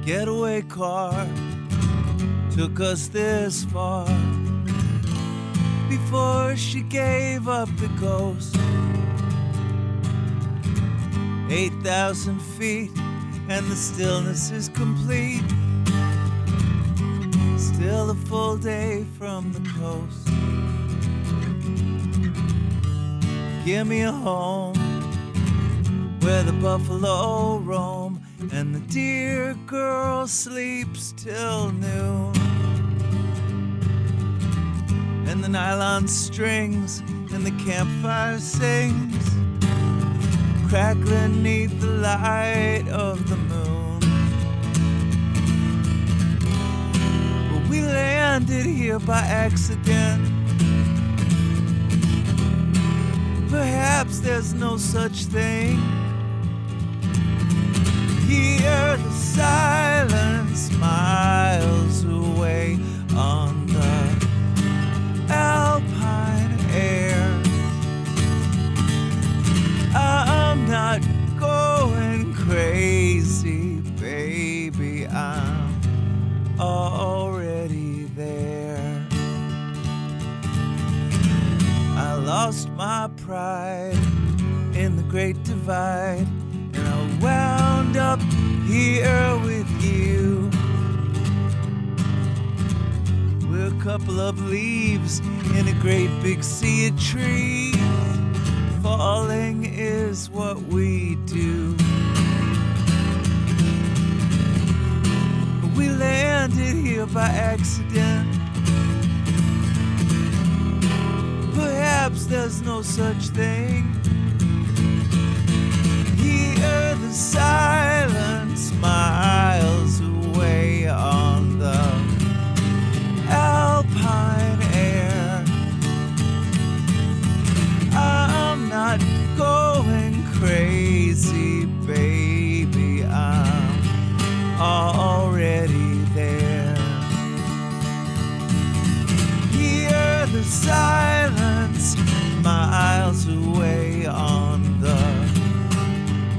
getaway car took us this far before she gave up the ghost. 8,000 feet and the stillness is complete. Still a full day from the coast. Give me a home where the buffalo roam and the dear girl sleeps till noon. And the nylon strings and the campfire sings, crackling neath the light of the moon. But we landed here by accident. Perhaps there's no such thing. Hear the silence miles away on the alpine air. I'm not going crazy, baby, I'm already there. I lost my pride in the Great Divide, and I wound up here with you. We're a couple of leaves in a great big sea of trees. Falling is what we do. We landed here by accident. Perhaps there's no such thing. Hear the silence miles away on the alpine air. I'm not going crazy, baby, I'm already there. Hear the silence miles away on the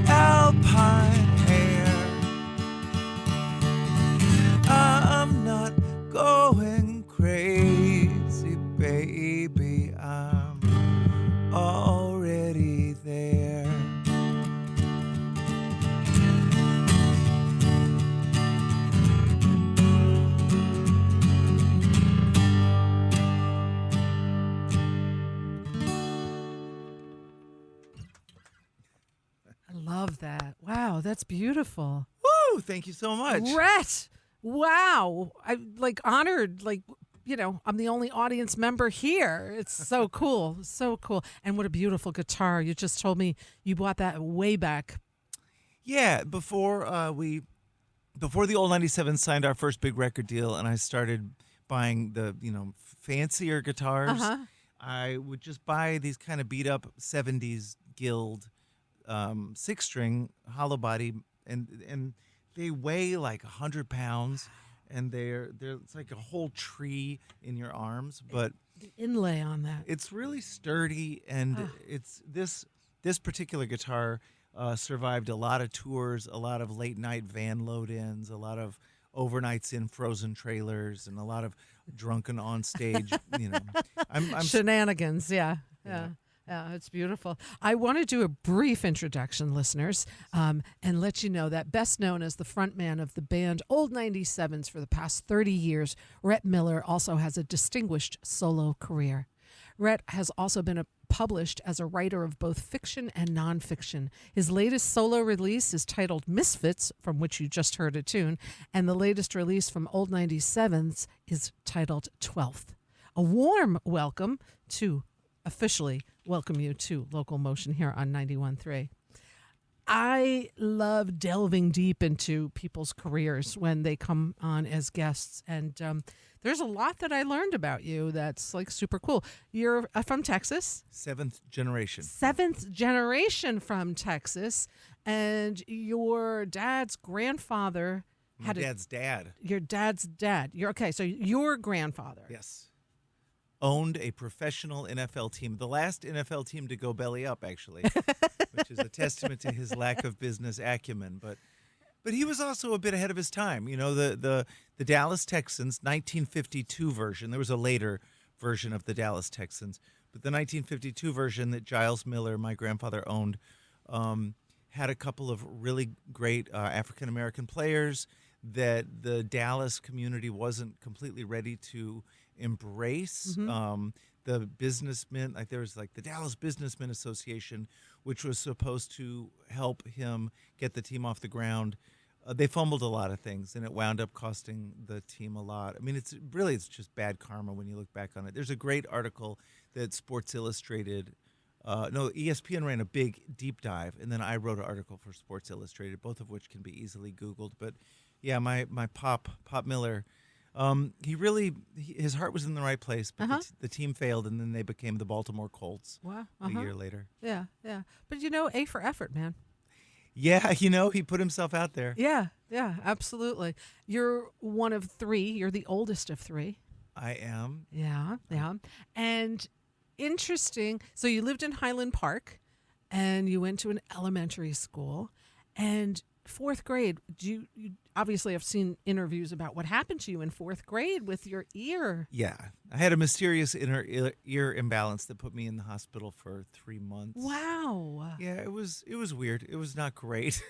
alpine air. I'm not going crazy, baby, I'm already there. I love that. Wow, that's beautiful. Woo! Thank you so much. Rhett, wow. I honored, I'm the only audience member here. It's so cool. So cool. And what a beautiful guitar. You just told me you bought that way back. Yeah, before the old 97 signed our first big record deal, and I started buying the fancier guitars. Uh-huh. I would just buy these kind of beat up 70s Guild 6-string hollow body, and they weigh like 100 pounds, and they're it's like a whole tree in your arms, but The inlay on that. it's really sturdy, and it's this particular guitar survived a lot of tours, a lot of late night van load-ins, a lot of overnights in frozen trailers, and a lot of drunken on stage. I'm Shenanigans, yeah. Yeah, it's beautiful. I want to do a brief introduction, listeners, and let you know that best known as the frontman of the band Old 97s for the past 30 years, Rhett Miller also has a distinguished solo career. Rhett has also been published as a writer of both fiction and nonfiction. His latest solo release is titled Misfits, from which you just heard a tune, and the latest release from Old 97s is titled 12th. A warm welcome to officially welcome you to LocalMotion here on 91.3. I love delving deep into people's careers when they come on as guests, and there's a lot that I learned about you that's like super cool. You're from Texas. seventh generation From Texas, and your dad's grandfather My dad's dad. Your dad's dad. So your grandfather. Yes. Owned a professional NFL team, the last NFL team to go belly up, actually, which is a testament to his lack of business acumen. But But he was also a bit ahead of his time. You know, the Dallas Texans 1952 version. There was a later version of the Dallas Texans, but the 1952 version that Giles Miller, my grandfather, owned, had a couple of really great African American players that the Dallas community wasn't completely ready to embrace. The businessmen, like there was like the Dallas Businessmen Association, which was supposed to help him get the team off the ground. They fumbled a lot of things, and it wound up costing the team a lot. I mean, it's just bad karma when you look back on it. There's a great article that Sports Illustrated, ESPN ran a big deep dive, and then I wrote an article for Sports Illustrated, both of which can be easily Googled. But yeah, my Pop Miller, his heart was in the right place, but the team failed, and then they became the Baltimore Colts a year later. Yeah. But A for effort, man. Yeah, he put himself out there. Yeah, absolutely. You're one of three. You're the oldest of three. I am. Yeah. And interesting. So you lived in Highland Park, and you went to an elementary school, and fourth grade. You obviously have seen interviews about what happened to you in fourth grade with your ear. Yeah, I had a mysterious inner ear imbalance that put me in the hospital for 3 months. Wow. Yeah, it was weird. It was not great,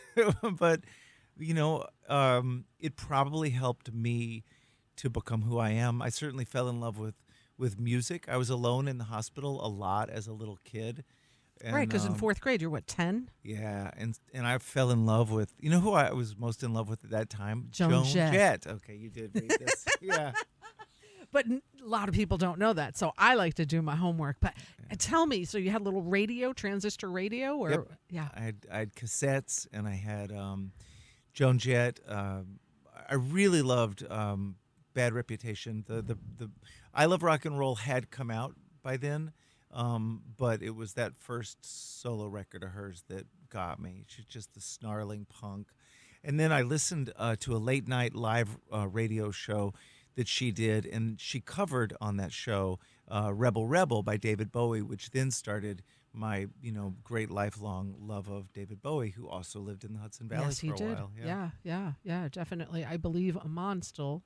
but it probably helped me to become who I am. I certainly fell in love with music. I was alone in the hospital a lot as a little kid. And, right, because in fourth grade, you're what, 10? Yeah, and I fell in love with, who I was most in love with at that time? Joan Jett. Okay, you did read this. Yeah. But a lot of people don't know that, so I like to do my homework. But tell me, so you had a little radio, transistor radio? Or Yep. Yeah. I had cassettes, and I had Joan Jett. I really loved Bad Reputation. The I Love Rock and Roll had come out by then. But it was that first solo record of hers that got me. She's just the snarling punk. And then I listened to a late night live radio show that she did, and she covered on that show Rebel Rebel by David Bowie, which then started my great lifelong love of David Bowie, who also lived in the Hudson Valley yes, for he a did. while. Yeah, definitely. I believe Amon still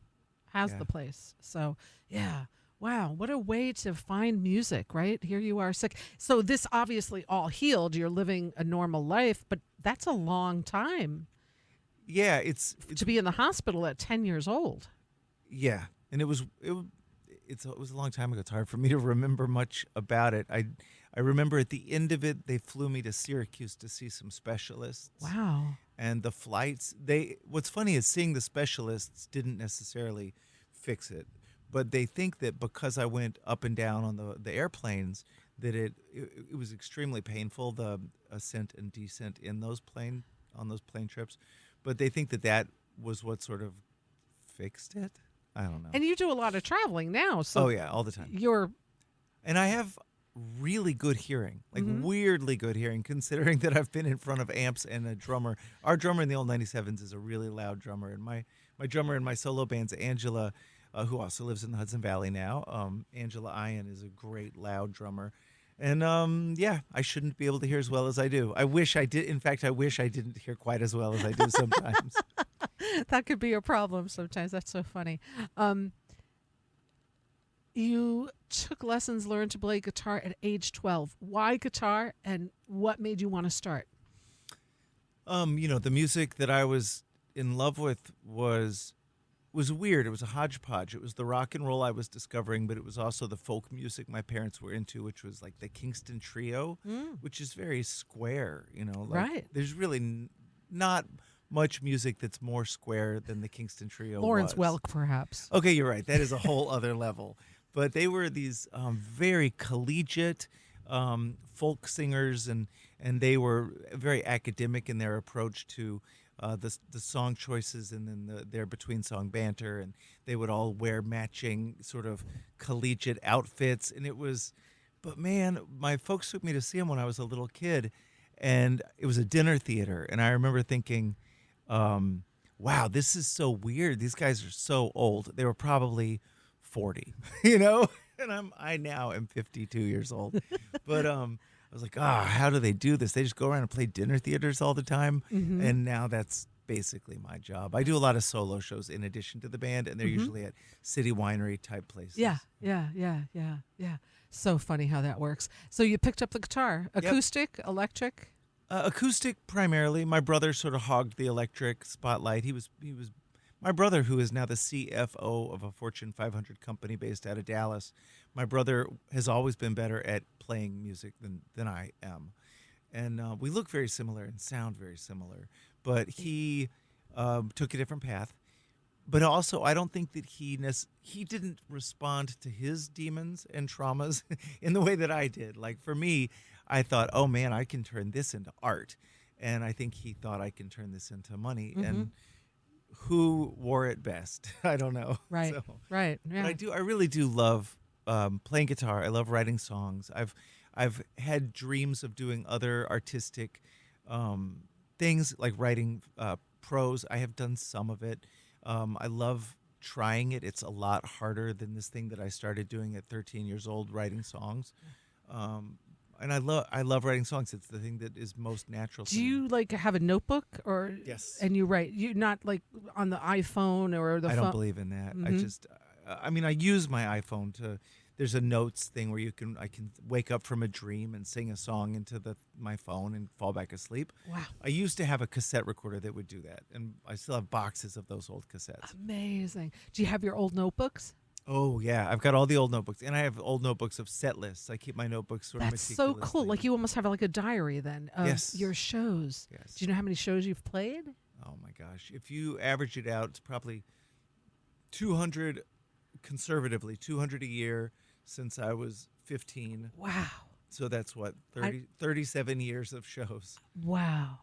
has the place. So, yeah. Wow, what a way to find music, right? Here you are sick. So this obviously all healed. You're living a normal life, but that's a long time. Yeah, it's to be in the hospital at 10 years old. Yeah, and it was a long time ago. It's hard for me to remember much about it. I remember at the end of it, they flew me to Syracuse to see some specialists. Wow. And the flights, what's funny is seeing the specialists didn't necessarily fix it. But they think that because I went up and down on the airplanes, that it was extremely painful, the ascent and descent on those plane trips. But they think that was what sort of fixed it. I don't know. And you do a lot of traveling now. So oh yeah, all the time. And I have really good hearing, like weirdly good hearing, considering that I've been in front of amps and a drummer. Our drummer in the old 97s is a really loud drummer, and my drummer in my solo band's Angela. Who also lives in the Hudson Valley now. Angela Ian is a great loud drummer. And I shouldn't be able to hear as well as I do. I wish I did. In fact, I wish I didn't hear quite as well as I do sometimes. That could be a problem sometimes. That's so funny. You took lessons, learned to play guitar at age 12. Why guitar, and what made you want to start? The music that I was in love with was weird. It was a hodgepodge. It was the rock and roll I was discovering, but it was also the folk music my parents were into, which was like the Kingston Trio, which is very square, right. There's really not much music that's more square than the Kingston Trio Lawrence was. Welk, perhaps. Okay, you're right. That is a whole other level. But they were these very collegiate folk singers, and they were very academic in their approach to the song choices, and then their between song banter, and they would all wear matching sort of collegiate outfits, and but man, my folks took me to see them when I was a little kid, and it was a dinner theater, and I remember thinking, wow, this is so weird. These guys are so old. They were probably 40, and I now am 52 years old, but I was like, how do they do this? They just go around and play dinner theaters all the time. And now that's basically my job. I do a lot of solo shows in addition to the band, and they're usually at city winery type places. Yeah. So funny how that works. So you picked up the guitar, acoustic, electric. Acoustic primarily. My brother sort of hogged the electric spotlight. He was my brother, who is now the CFO of a Fortune 500 company based out of Dallas. My brother has always been better at playing music than I am, and we look very similar and sound very similar. But he took a different path. But also, I don't think that he didn't respond to his demons and traumas in the way that I did. Like for me, I thought, oh man, I can turn this into art, and I think he thought I can turn this into money. And who wore it best? I don't know. Right. So, Right. Yeah. but I really do love playing guitar. I love writing songs. I've had dreams of doing other artistic things like writing prose. I have done some of it. I love trying it. It's a lot harder than this thing that I started doing at 13 years old, writing songs. And I love writing songs. It's the thing that is most natural to Do me. you like have a notebook or Yes. and you write? You not like on the iPhone or the I phone? don't believe in that. I just, I mean, I use my iPhone to. There's a notes thing where I can wake up from a dream and sing a song into my phone and fall back asleep. Wow. I used to have a cassette recorder that would do that, and I still have boxes of those old cassettes. Amazing. Do you have your old notebooks? Oh yeah, I've got all the old notebooks, and I have old notebooks of set lists. I keep my notebooks sort of That's so cool. meticulously. Like you almost have like a diary then of Yes. your shows. Yes. Do you know how many shows you've played? Oh my gosh, if you average it out, it's probably 200, conservatively 200 a year since I was 15. Wow. So that's what 37 years of shows. Wow.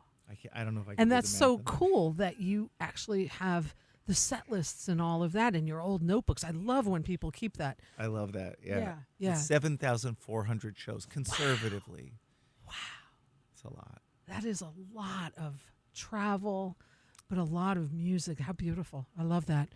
I don't know if I can. And do the that's math so on that. cool that you actually have the set lists and all of that in your old notebooks. I love when people keep that. I love that. Yeah. Yeah. 7,400 shows conservatively. Wow. It's a lot. That is a lot of travel, but a lot of music. How beautiful. I love that.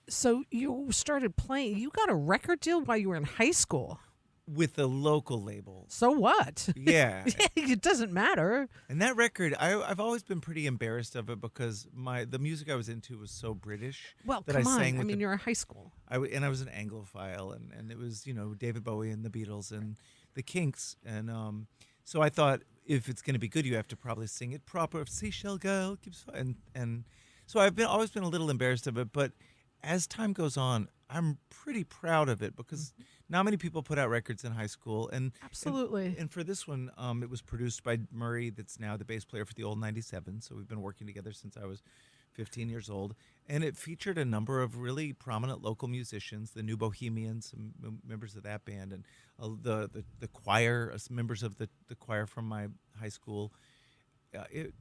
So you started playing. You got a record deal while you were in high school. With a local label. So what? Yeah. It doesn't matter. And that record, I've always been pretty embarrassed of it because the music I was into was so British. Well, that come I sang on. I with mean, you're in high school. and I was an Anglophile, and it was David Bowie and the Beatles and the Kinks, and so I thought if it's going to be good, you have to probably sing it proper. Seashell Girl keeps and so I've always been a little embarrassed of it, but as time goes on, I'm pretty proud of it because not many people put out records in high school, and Absolutely. And for this one, it was produced by Murray, that's now the bass player for the Old 97. So we've been working together since I was 15 years old, and it featured a number of really prominent local musicians, the New Bohemians, some members of that band, and the choir, some members of the choir from my high school.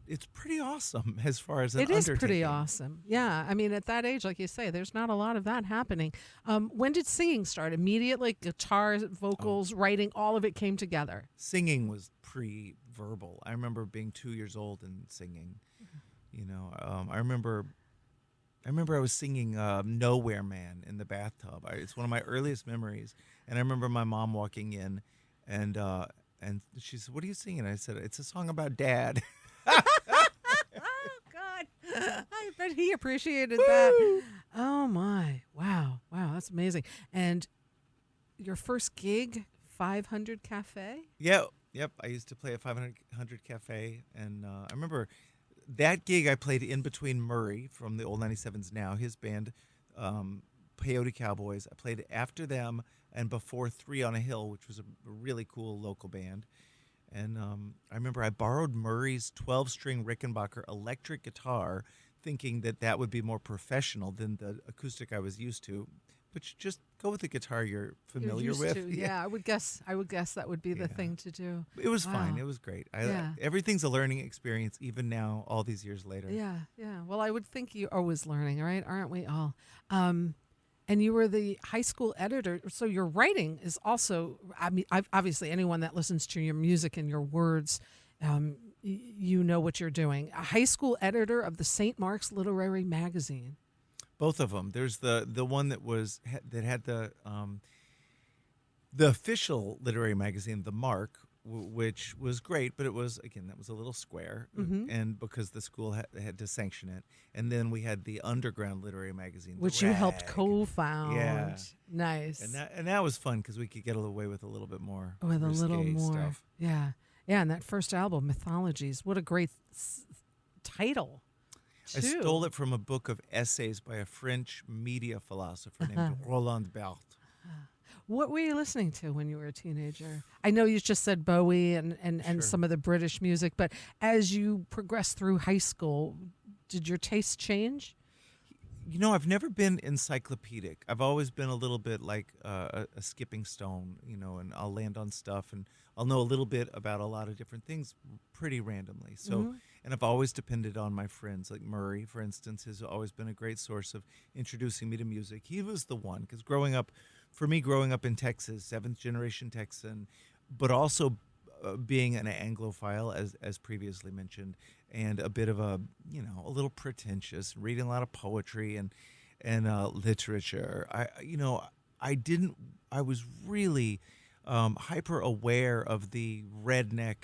It's pretty awesome as far as an It is pretty undertaking. awesome. Yeah. I mean, at that age, like you say, there's not a lot of that happening. When did singing start? Immediately, guitar, vocals, writing, all of it came together. Singing was pre-verbal. I remember being 2 years old and singing. I remember I was singing "Nowhere Man" in the bathtub. It's one of my earliest memories, and I remember my mom walking in, and she said, "What are you singing?" I said, "It's a song about Dad." Oh, God. I bet he appreciated that. Oh, my. Wow. Wow. That's amazing. And your first gig, 500 Cafe? Yep. I used to play at 500 Cafe, and I remember that gig I played in between Murray from the Old 97s now, his band, Peyote Cowboys. I played after them and before Three on a Hill, which was a really cool local band. And I remember I borrowed Murray's 12-string Rickenbacker electric guitar, thinking that would be more professional than the acoustic I was used to. But you just go with the guitar you're familiar You're used with. to. Yeah, I would guess that would be the thing to do. It was fine. Wow. It was great. Yeah. Everything's a learning experience, even now, all these years later. Yeah. Well, I would think you're always learning, right? Aren't we all? And you were the high school editor, so your writing is also. I mean, obviously, anyone that listens to your music and your words, you know what you're doing. A high school editor of the St. Mark's Literary Magazine. Both of them. There's the one that had the official literary magazine, The Mark, which was great, but it was, again, that was a little square, and because the school had to sanction it. And then we had the underground literary magazine, The Which you helped Rag. co-found. Yeah. Nice. And that was fun because we could get away with a little bit more With a little risque more. stuff. Yeah. Yeah, and that first album, Mythologies, what a great title. I too. stole it from a book of essays by a French media philosopher named Roland Barthes. What were you listening to when you were a teenager? I know you just said Bowie and Sure. some of the British music, but as you progressed through high school, did your taste change? I've never been encyclopedic. I've always been a little bit like a skipping stone, and I'll land on stuff and I'll know a little bit about a lot of different things pretty randomly. So, and I've always depended on my friends. Like Murray, for instance, has always been a great source of introducing me to music. He was the one, because growing up in Texas, seventh generation Texan, but also being an Anglophile, as previously mentioned, and a bit of a little pretentious, reading a lot of poetry and literature. I was really hyper aware of the redneck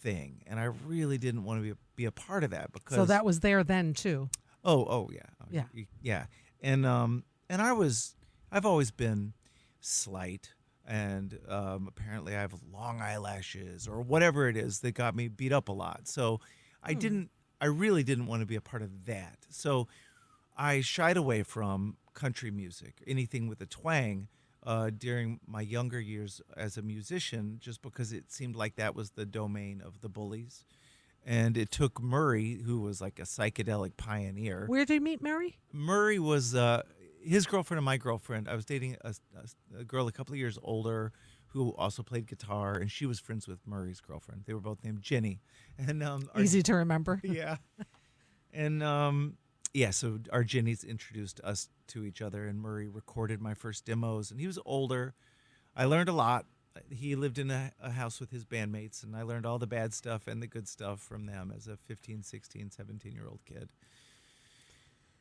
thing, and I really didn't want to be a part of that because. So that was there then too. Oh yeah. Yeah. Yeah. And I've always been slight, and apparently I have long eyelashes or whatever it is that got me beat up a lot. So I really didn't want to be a part of that. So I shied away from country music, anything with a twang, during my younger years as a musician, just because it seemed like that was the domain of the bullies. And it took Murray, who was like a psychedelic pioneer. Where did you meet Mary? Murray was his girlfriend and my girlfriend. I was dating a girl a couple of years older who also played guitar, and she was friends with Murray's girlfriend. They were both named Jenny. And Easy to remember. Yeah. And so our Jennies introduced us to each other, and Murray recorded my first demos, and he was older. I learned a lot. He lived in a house with his bandmates, and I learned all the bad stuff and the good stuff from them as a 15, 16, 17-year-old kid.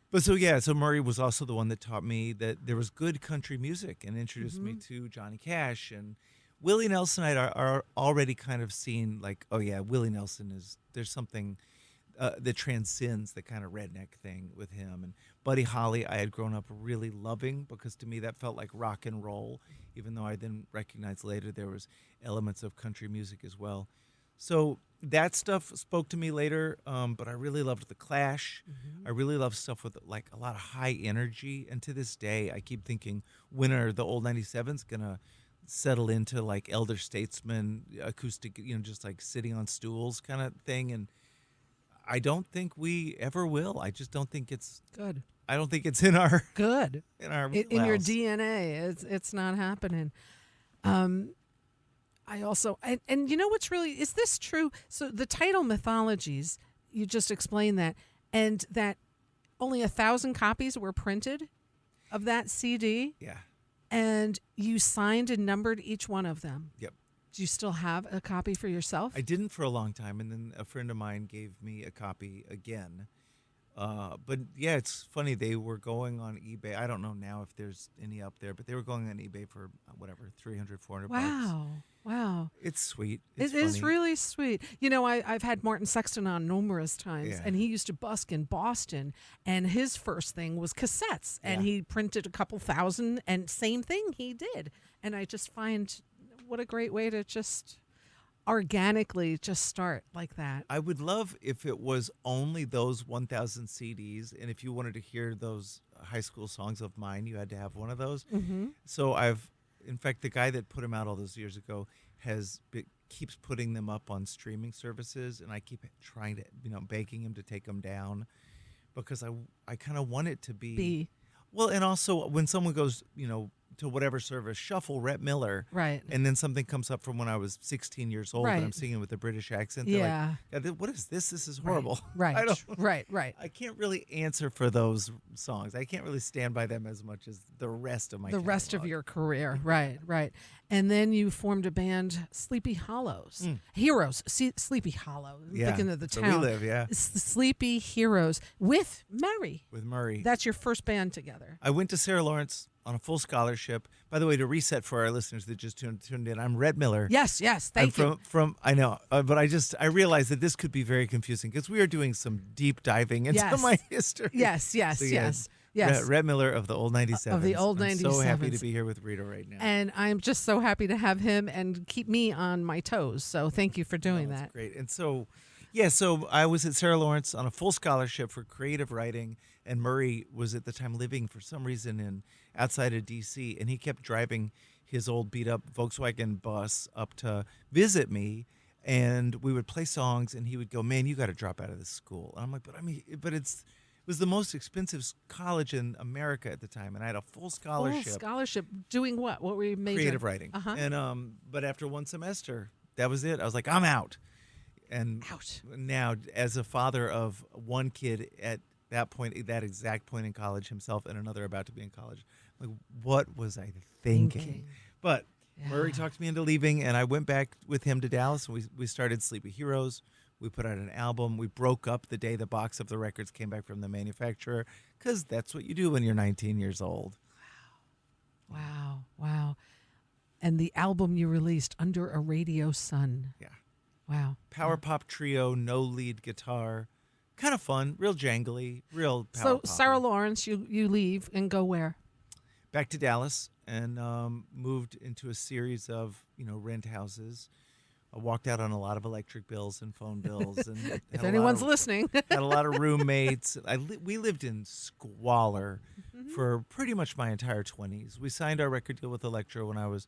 But so Murray was also the one that taught me that there was good country music and introduced me to Johnny Cash. And Willie Nelson are already kind of seen like, oh yeah, Willie Nelson there's something that transcends the kind of redneck thing with him. And Buddy Holly I had grown up really loving, because to me that felt like rock and roll, even though I then recognized later there was elements of country music as well. So that stuff spoke to me later, but I really loved The Clash. I really love stuff with like a lot of high energy. And to this day, I keep thinking, when are the old 97s going to settle into like elder statesman, acoustic, just like sitting on stools kind of thing? And I don't think we ever will. I just don't think it's good. I don't think it's in our good in our in your wheelhouse. DNA. It's not happening. I also and you know what's really, is this true? So the title Mythologies, you just explained that, and that only 1,000 copies were printed of that CD. Yeah. And you signed and numbered each one of them. Yep. Do you still have a copy for yourself? I didn't for a long time, and then a friend of mine gave me a copy again. But yeah, it's funny. They were going on eBay. I don't know now if there's any up there, but they were going on eBay for whatever, 300, 400 bucks. Wow. It's sweet. It is really sweet. I've had Martin Sexton on numerous times, Yeah. and he used to busk in Boston, and his first thing was cassettes, and Yeah. he printed a couple thousand, and same thing he did. And I just find what a great way to just organically just start like that. I would love if it was only those 1,000 CDs, and if you wanted to hear those high school songs of mine, you had to have one of those. So in fact, the guy that put them out all those years ago keeps putting them up on streaming services, and I keep trying to, begging him to take them down, because I kind of want it to be. Well, and also when someone goes, to whatever service, shuffle Rhett Miller, Right. and then something comes up from when I was 16 years old, Right. and I'm singing with a British accent. They're Yeah. like, "God, what is this? This is horrible." Right. I Right. I can't really answer for those songs. I can't really stand by them as much as the rest of my The rest of catalog. your career. Right. And then you formed a band, Sleepy Hollows. Heroes. Sleepy Hollow. I'm Yeah, thinking of the that's town. where we live, yeah. It's the Sleepy Heroes with Murray. With Murray. That's your first band together. I went to Sarah Lawrence on a full scholarship. By the way, to reset for our listeners that just tuned in, I'm Rhett Miller. Yes, thank you. I know, but I realized that this could be very confusing because we are doing some deep diving into my history. Yes. Yes. Rhett Miller of the Old 97. Of the Old 97s. I'm so happy to be here with Rita right now. And I'm just so happy to have him and keep me on my toes. So thank you for doing That's that. great. And so, so I was at Sarah Lawrence on a full scholarship for creative writing, and Murray was at the time living for some reason outside of D.C., and he kept driving his old beat-up Volkswagen bus up to visit me, and we would play songs, and he would go, "Man, you got to drop out of this school." And I'm like, but it was the most expensive college in America at the time, and I had a full scholarship. Full scholarship. Doing what? What were you majoring? Creative writing. And but after one semester, that was it. I was like, I'm out. And now, as a father of one kid at that exact point in college himself, and another about to be in college, like, what was I thinking? But Murray talked me into leaving, and I went back with him to Dallas, and we started Sleepy Heroes. We put out an album. We broke up the day the box of the records came back from the manufacturer, because that's what you do when you're 19 years old. Wow. And the album you released, Under a Radio Sun. Yeah. Wow. Power pop trio, no lead guitar. Kind of fun, real jangly, real power pop. So Sarah Lawrence, you leave and go where? Back to Dallas, and moved into a series of rent houses. I walked out on a lot of electric bills and phone bills, and if anyone's listening, had a lot of roommates. We lived in squalor for pretty much my entire 20s. We signed our record deal with Elektra when I was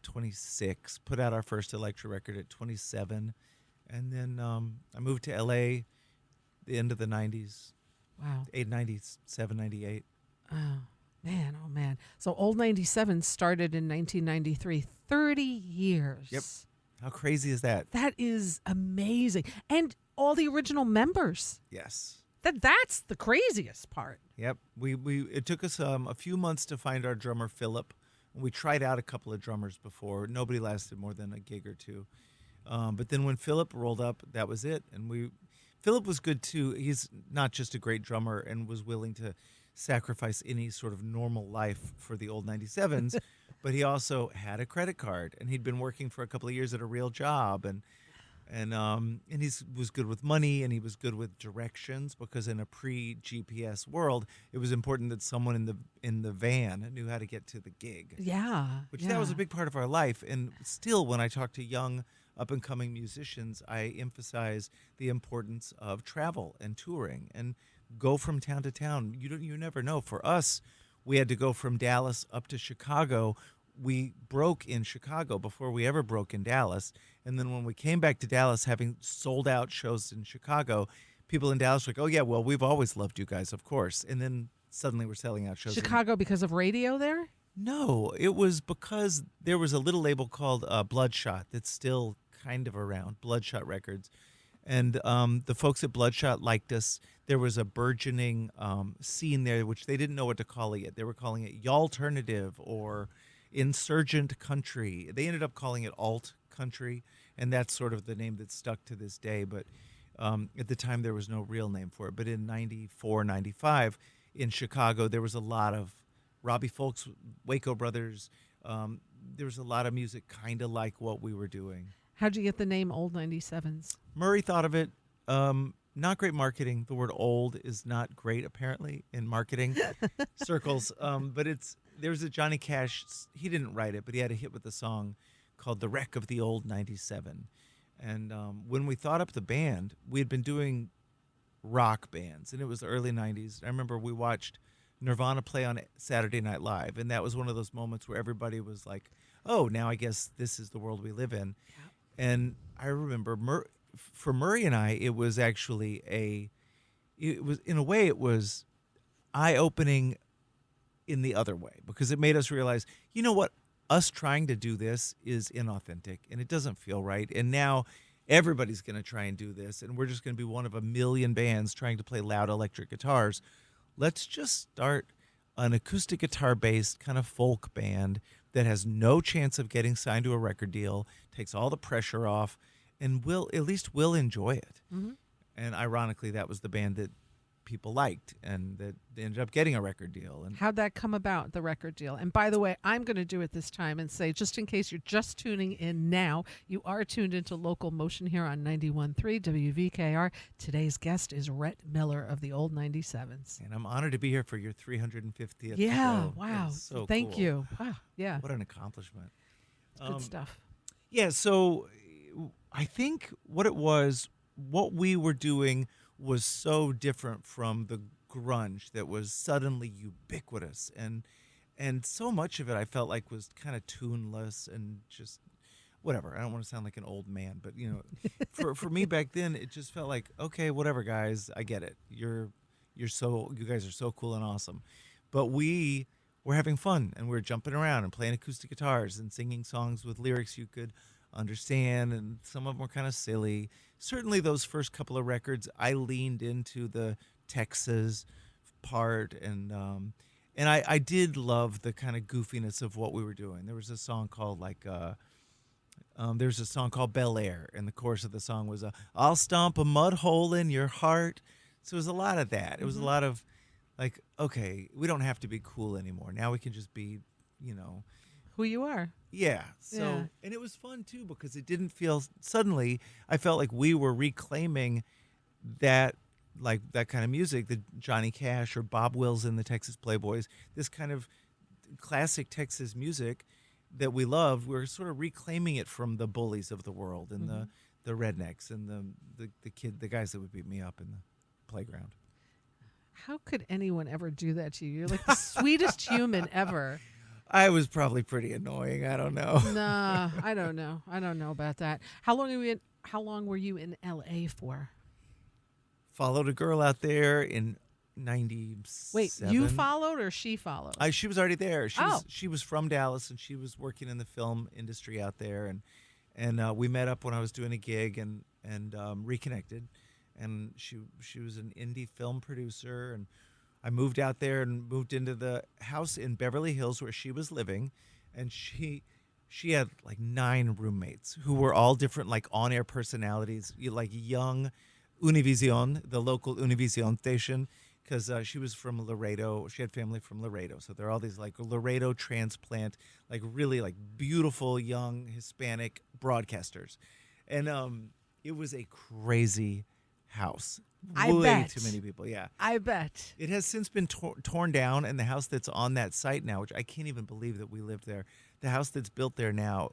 26. Put out our first Elektra record at 27, and then I moved to LA the end of the 90s. Wow. 97, 98. Oh man. So Old 97 started in 1993. 30 years. Yep. How crazy is that? That is amazing. And all the original members. Yes. That's the craziest part. Yep. It took us a few months to find our drummer, Philip. We tried out a couple of drummers before. Nobody lasted more than a gig or two. But then when Philip rolled up, that was it. And Philip was good too. He's not just a great drummer and was willing to sacrifice any sort of normal life for the Old 97s, but he also had a credit card, and he'd been working for a couple of years at a real job, and he was good with money, and he was good with directions, because in a pre-GPS world, it was important that someone in the van knew how to get to the gig. Yeah. That was a big part of our life. And still, when I talk to young up-and-coming musicians, I emphasize the importance of travel and touring and go from town to town. You never know. For us, we had to go from Dallas up to Chicago. We broke in Chicago before we ever broke in Dallas. And then when we came back to Dallas, having sold out shows in Chicago, people in Dallas were like, "Oh yeah, well, we've always loved you guys, of course." And then suddenly we're selling out shows. Chicago because of radio there? No, it was because there was a little label called Bloodshot that's still kind of around, Bloodshot Records. And the folks at Bloodshot liked us. There was a burgeoning scene there, which they didn't know what to call it yet. They were calling it Y'alternative or Insurgent Country. They ended up calling it Alt Country, and that's sort of the name that stuck to this day. But at the time, there was no real name for it. But in 94, 95, in Chicago, there was a lot of Robbie Folks, Waco Brothers. There was a lot of music kind of like what we were doing. How'd you get the name Old 97s? Murray thought of it. Not great marketing. The word old is not great, apparently, in marketing circles. But there's a Johnny Cash. He didn't write it, but he had a hit with a song called The Wreck of the Old 97. And when we thought up the band, we had been doing rock bands, and it was the early 90s. I remember we watched Nirvana play on Saturday Night Live, and that was one of those moments where everybody was like, oh, now I guess this is the world we live in. Yeah. And I remember for Murray and I, it was actually it was eye-opening in the other way, because it made us realize, you know what, us trying to do this is inauthentic and it doesn't feel right. And now everybody's going to try and do this, and we're just going to be one of a million bands trying to play loud electric guitars. Let's just start an acoustic guitar-based kind of folk band that has no chance of getting signed to a record deal, takes all the pressure off, and will enjoy it. Mm-hmm. And ironically, that was the band that people liked, and that they ended up getting a record deal. And How'd that come about, the record deal? And by the way, I'm going to do it this time and say, just in case you're just tuning in now, you are tuned into Local Motion here on 91.3 WVKR. Today's guest is Rhett Miller of the Old 97s. I'm honored to be here for your 350th Yeah, show. wow. That's so Thank cool. you. Wow, yeah, What an accomplishment. good stuff. Yeah, so I think what we were doing was so different from the grunge that was suddenly ubiquitous, and so much of it I felt like was kind of tuneless and just whatever. I don't want to sound like an old man, but for me back then it just felt like, okay, whatever, guys, I get it. You guys are so cool and awesome. But we were having fun, and we were jumping around and playing acoustic guitars and singing songs with lyrics you could understand, and some of them were kind of silly. Certainly those first couple of records, I leaned into the Texas part, and I did love the kind of goofiness of what we were doing. There was a song called Bel Air, and the chorus of the song was I'll stomp a mud hole in your heart. So it was a lot of that. It was a lot of like, okay, we don't have to be cool anymore. Now we can just be, Who you are. yeah. So, Yeah. and it was fun too, because it didn't feel, suddenly I felt like we were reclaiming that, like that kind of music, the Johnny Cash or Bob Wills and the Texas Playboys, this kind of classic Texas music that we loved. We're sort of reclaiming it from the bullies of the world and the rednecks and the guys that would beat me up in the playground. How could anyone ever do that to you? You're like the sweetest human ever. I was probably pretty annoying. I don't know. Nah, I don't know. I don't know about that. How long were you in LA for? Followed a girl out there in 97. Wait, you followed or she followed? She was already there. Oh. She was from Dallas, and she was working in the film industry out there, and we met up when I was doing a gig and reconnected. And she was an indie film producer, and I moved out there and moved into the house in Beverly Hills where she was living, and she had like 9 roommates who were all different, like on-air personalities, like young Univision, the local Univision station, because she was from Laredo. She had family from Laredo, so they're all these like Laredo transplant, like really like beautiful young Hispanic broadcasters, and it was a crazy house. I Way bet. too many people. Yeah, I bet. it has since been torn down, and the house that's on that site now, which I can't even believe that we lived there. The house that's built there now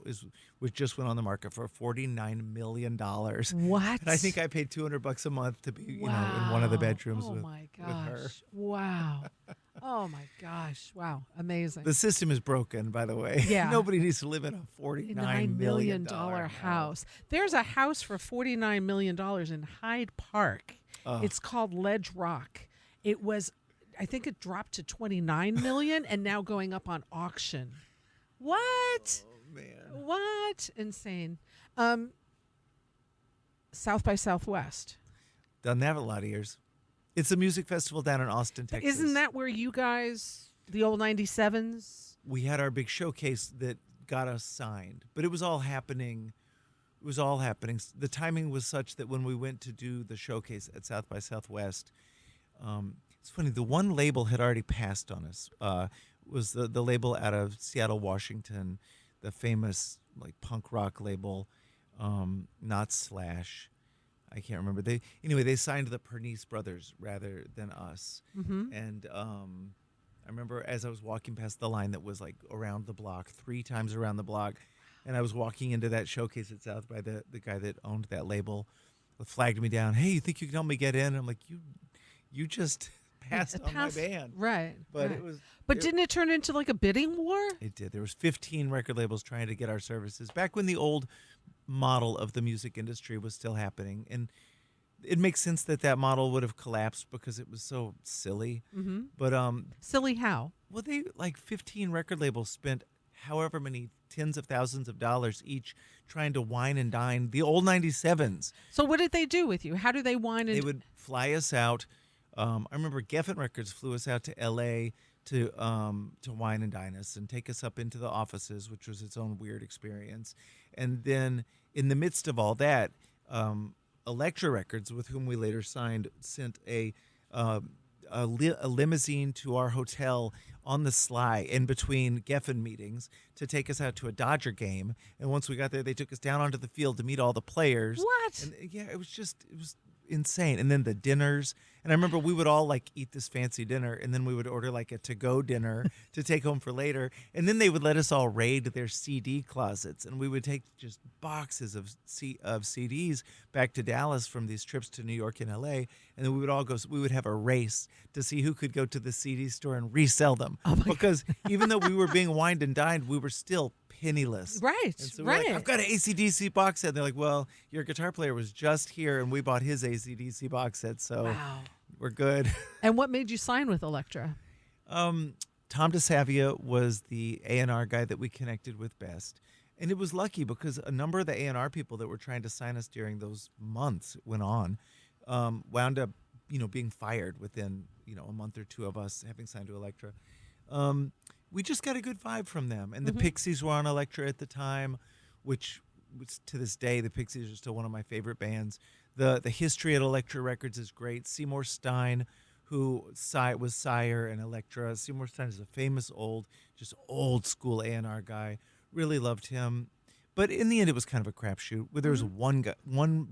which just went on the market for $49 million. What? And I think I paid $200 a month to be, in one of the bedrooms with her. Wow. Oh my gosh. Wow. Amazing. The system is broken, by the way. Yeah. Nobody needs to live in a $49 million house. There's a house for $49 million in Hyde Park. It's called Ledge Rock. I think it dropped to $29 million and now going up on auction. What? Oh, man. What? Insane. South by Southwest. Done that a lot of years. It's a music festival down in Austin, Texas. Isn't that where you guys, the old 97s? We had our big showcase that got us signed, but it was all happening. The timing was such that when we went to do the showcase at South by Southwest, it's funny, the one label had already passed on us. Was the label out of Seattle, Washington, the famous like punk rock label, not Slash. I can't remember. They signed the Pernice brothers rather than us. Mm-hmm. And I remember as I was walking past the line that was like around the block, 3 times around the block, and I was walking into that showcase at South by the guy that owned that label flagged me down. Hey, you think you can help me get in? I'm like, you just passed on my band. Right. But right. it was. But didn't it turn into like a bidding war? It did. There was 15 record labels trying to get our services back when the old model of the music industry was still happening, and it makes sense that model would have collapsed because it was so silly. Mm-hmm. But silly how? Well, they 15 record labels spent however many tens of thousands of dollars each trying to wine and dine the old 97s. So what did they do with you? How do they wine and? They would fly us out. I remember Geffen Records flew us out to L.A., to wine and dine us and take us up into the offices, which was its own weird experience. And then in the midst of all that, Elektra Records, with whom we later signed, sent a limousine to our hotel on the sly in between Geffen meetings to take us out to a Dodger game. And once we got there, they took us down onto the field to meet all the players. What? And yeah, it was insane. And then the dinners. And I remember we would all like eat this fancy dinner, and then we would order like a to-go dinner to take home for later. And then they would let us all raid their CD closets, and we would take just boxes of CDs back to Dallas from these trips to New York and LA. And then we would all go. We would have a race to see who could go to the CD store and resell them. Because even though we were being wined and dined, we were still penniless. Right, And so we're right. like, I've got an AC/DC box set. They're like, well, your guitar player was just here, and we bought his AC/DC box set, so Wow. we're good. And what made you sign with Elektra? Tom DeSavia was the A&R guy that we connected with best. And it was lucky because a number of the A&R people that were trying to sign us during those months went on, wound up, being fired within, a month or two of us having signed to Elektra. We just got a good vibe from them. And the Pixies were on Elektra at the time, which to this day, the Pixies are still one of my favorite bands. The history at Elektra Records is great. Seymour Stein, who was Sire and Elektra. Seymour Stein is a famous old school A&R guy. Really loved him. But in the end, it was kind of a crapshoot. There was one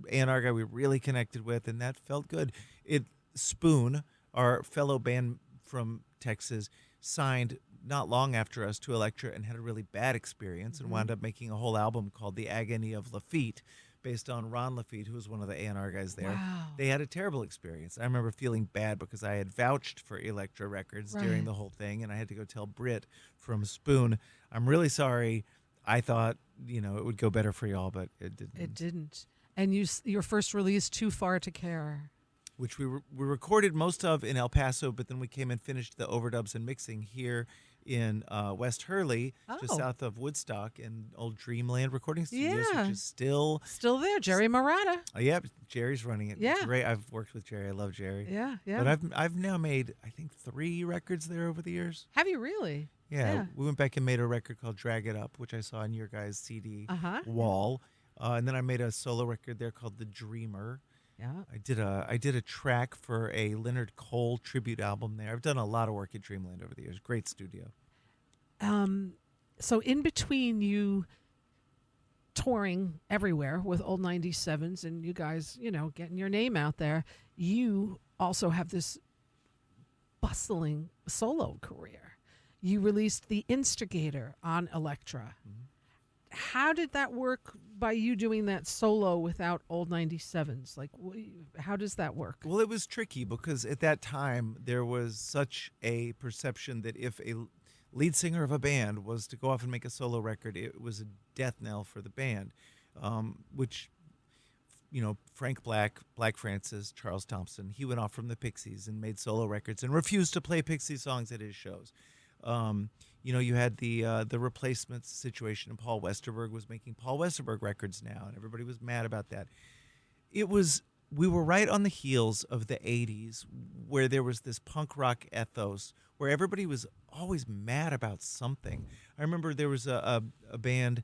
A&R guy we really connected with, and that felt good. Spoon, our fellow band from Texas, signed not long after us to Elektra and had a really bad experience and wound up making a whole album called The Agony of Lafitte, based on Ron Lafitte, who was one of the A&R guys there. Wow. They had a terrible experience. I remember feeling bad because I had vouched for Elektra Records during the whole thing, and I had to go tell Britt from Spoon, I'm really sorry. I thought, it would go better for y'all, but it didn't. It didn't. And your first release, Too Far to Care. Which we recorded most of in El Paso, but then we came and finished the overdubs and mixing here in West Hurley, just south of Woodstock, in old Dreamland Recording Studios, which is still there. Jerry Murata. Yep, Jerry's running it. Yeah. It's great. I've worked with Jerry. I love Jerry. Yeah, yeah. But I've now made, I think, 3 records there over the years. Have you really? Yeah, we went back and made a record called Drag It Up, which I saw on your guys' CD wall. And then I made a solo record there called The Dreamer. Yeah. I did a track for a Leonard Cole tribute album there. I've done a lot of work at Dreamland over the years. Great studio. So in between you touring everywhere with Old 97s and you guys, getting your name out there, you also have this bustling solo career. You released The Instigator on Elektra. How did that work by you doing that solo without Old 97s? Like, how does that work? Well, it was tricky because at that time there was such a perception that if a lead singer of a band was to go off and make a solo record, it was a death knell for the band, which, Frank Black Francis, Charles Thompson, he went off from the Pixies and made solo records and refused to play Pixie songs at his shows. You had the Replacements situation, and Paul Westerberg was making Paul Westerberg records now, and everybody was mad about that. We were right on the heels of the 80s, where there was this punk rock ethos, where everybody was always mad about something. I remember there was a band,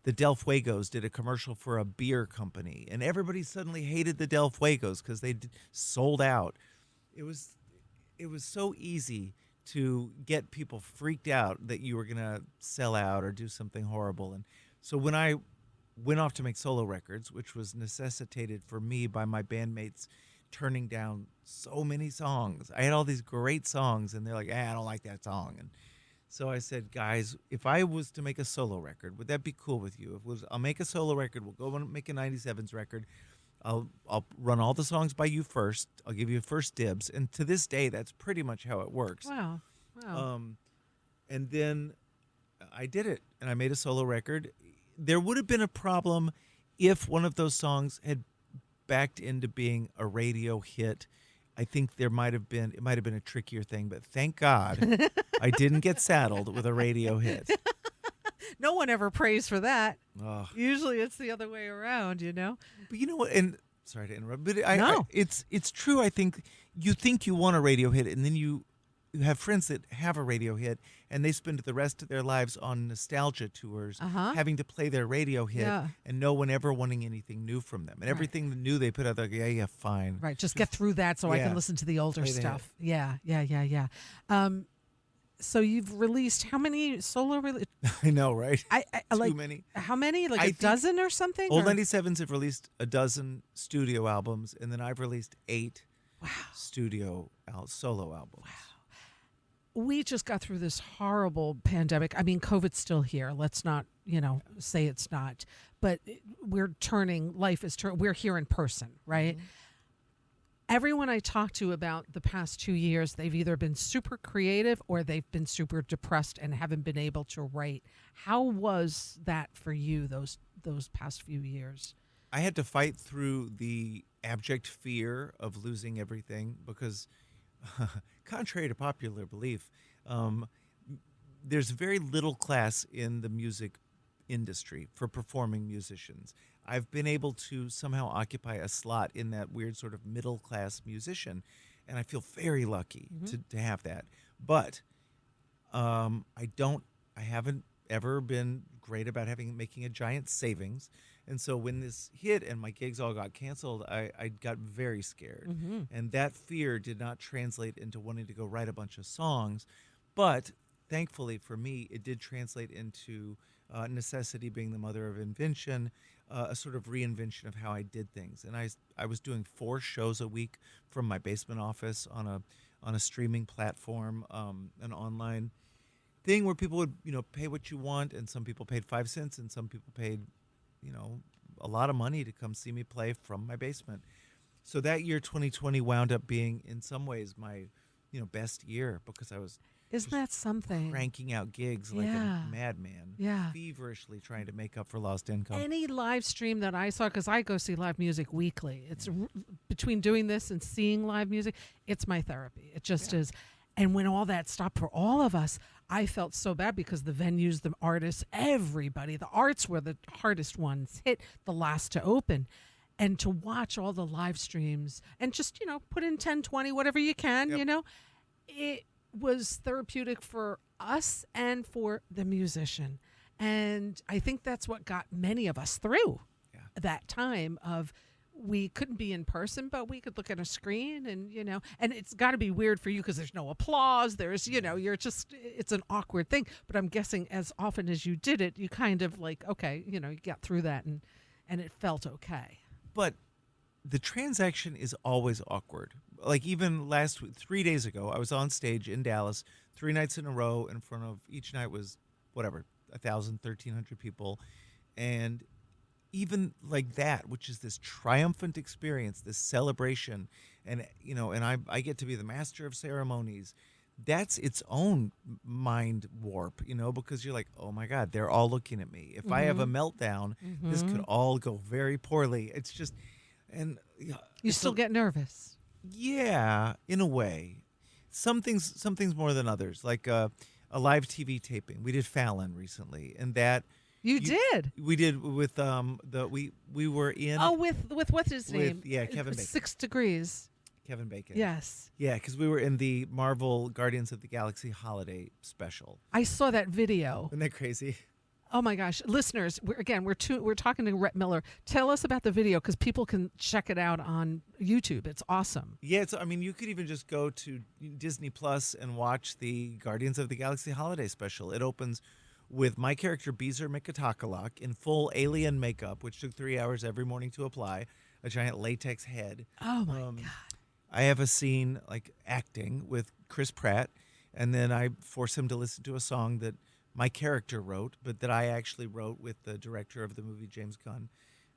the Del Fuegos, did a commercial for a beer company, and everybody suddenly hated the Del Fuegos because they sold out. It was so easy to get people freaked out that you were going to sell out or do something horrible. And so when I went off to make solo records, which was necessitated for me by my bandmates turning down so many songs. I had all these great songs, and they're like, I don't like that song. And so I said, guys, if I was to make a solo record, would that be cool with you? I'll make a solo record. We'll go and make a 97s record. I'll run all the songs by you first. I'll give you first dibs. And to this day, that's pretty much how it works. Wow. And then I did it, and I made a solo record. There would have been a problem if one of those songs had backed into being a radio hit. I think it might have been a trickier thing, but thank God I didn't get saddled with a radio hit. No one ever prays for that. Ugh. Usually it's the other way around, But you know what? And sorry to interrupt, but No. it's true. I think you want a radio hit, and then you have friends that have a radio hit, and they spend the rest of their lives on nostalgia tours, Uh-huh. having to play their radio hit, Yeah. and no one ever wanting anything new from them. And Right. everything new they put out, they're like, yeah, fine. Right. Just get through that so I can yeah, listen to the older play the hit. stuff. Yeah. So you've released how many solo I know, right? I Too like many. how many? Like I a think dozen or something? Old Or- 97s have released a dozen studio albums, and then I've released 8 studio solo albums. We just got through this horrible pandemic. I mean, COVID's still here. Let's not, say it's not. But we're we're here in person, right? Mm-hmm. Everyone I talk to about the past 2 years, they've either been super creative or they've been super depressed and haven't been able to write. How was that for you those past few years? I had to fight through the abject fear of losing everything because, contrary to popular belief, there's very little class in the music industry for performing musicians. I've been able to somehow occupy a slot in that weird sort of middle class musician, and I feel very lucky to have that. But I haven't ever been great about making a giant savings. And so when this hit and my gigs all got canceled, I got very scared. And that fear did not translate into wanting to go write a bunch of songs. But thankfully for me, it did translate into necessity being the mother of invention, a sort of reinvention of how I did things. And I was doing 4 shows a week from my basement office on a streaming platform, an online thing where people would pay what you want, and some people paid 5 cents, and some people paid a lot of money to come see me play from my basement. So that year 2020 wound up being in some ways my best year because I was Isn't that something? cranking out gigs like Yeah. a madman, Yeah. feverishly trying to make up for lost income. Any live stream that I saw, because I go see live music weekly. It's between doing this and seeing live music, it's my therapy. It just is. And when all that stopped for all of us, I felt so bad because the venues, the artists, everybody, the arts were the hardest ones hit, the last to open. And to watch all the live streams and just, put in 10, 20, whatever you can, it was therapeutic for us and for the musician. And I think that's what got many of us through that time of we couldn't be in person, but we could look at a screen and, and it's got to be weird for you because there's no applause. There's, it's an awkward thing. But I'm guessing as often as you did it, you kind of like, okay, you got through that and it felt okay. But the transaction is always awkward. Like even last week, 3 days ago, I was on stage in Dallas 3 nights in a row in front of, each night was whatever, 1,000, 1,300 people. And even like that, which is this triumphant experience, this celebration, and I get to be the master of ceremonies. That's its own mind warp, because you're like, oh my God, they're all looking at me. If I have a meltdown, this could all go very poorly. It's just, and You still get nervous. yeah, in a way. Some things more than others. Like a live TV taping. We did Fallon recently, and that. You did. We did with we were in. Oh, with what's his name? Kevin Bacon. 6 Degrees. Kevin Bacon. Yes. Yeah, because we were in the Marvel Guardians of the Galaxy holiday special. I saw that video. Isn't that crazy? Oh my gosh, listeners! We're talking to Rhett Miller. Tell us about the video because people can check it out on YouTube. It's awesome. Yeah, you could even just go to Disney Plus and watch the Guardians of the Galaxy holiday special. It opens with my character Beezer Mikatakalock in full alien makeup, which took 3 hours every morning to apply, a giant latex head. Oh my God! I have a scene like acting with Chris Pratt, and then I force him to listen to a song that my character wrote, but that I actually wrote with the director of the movie, James Gunn.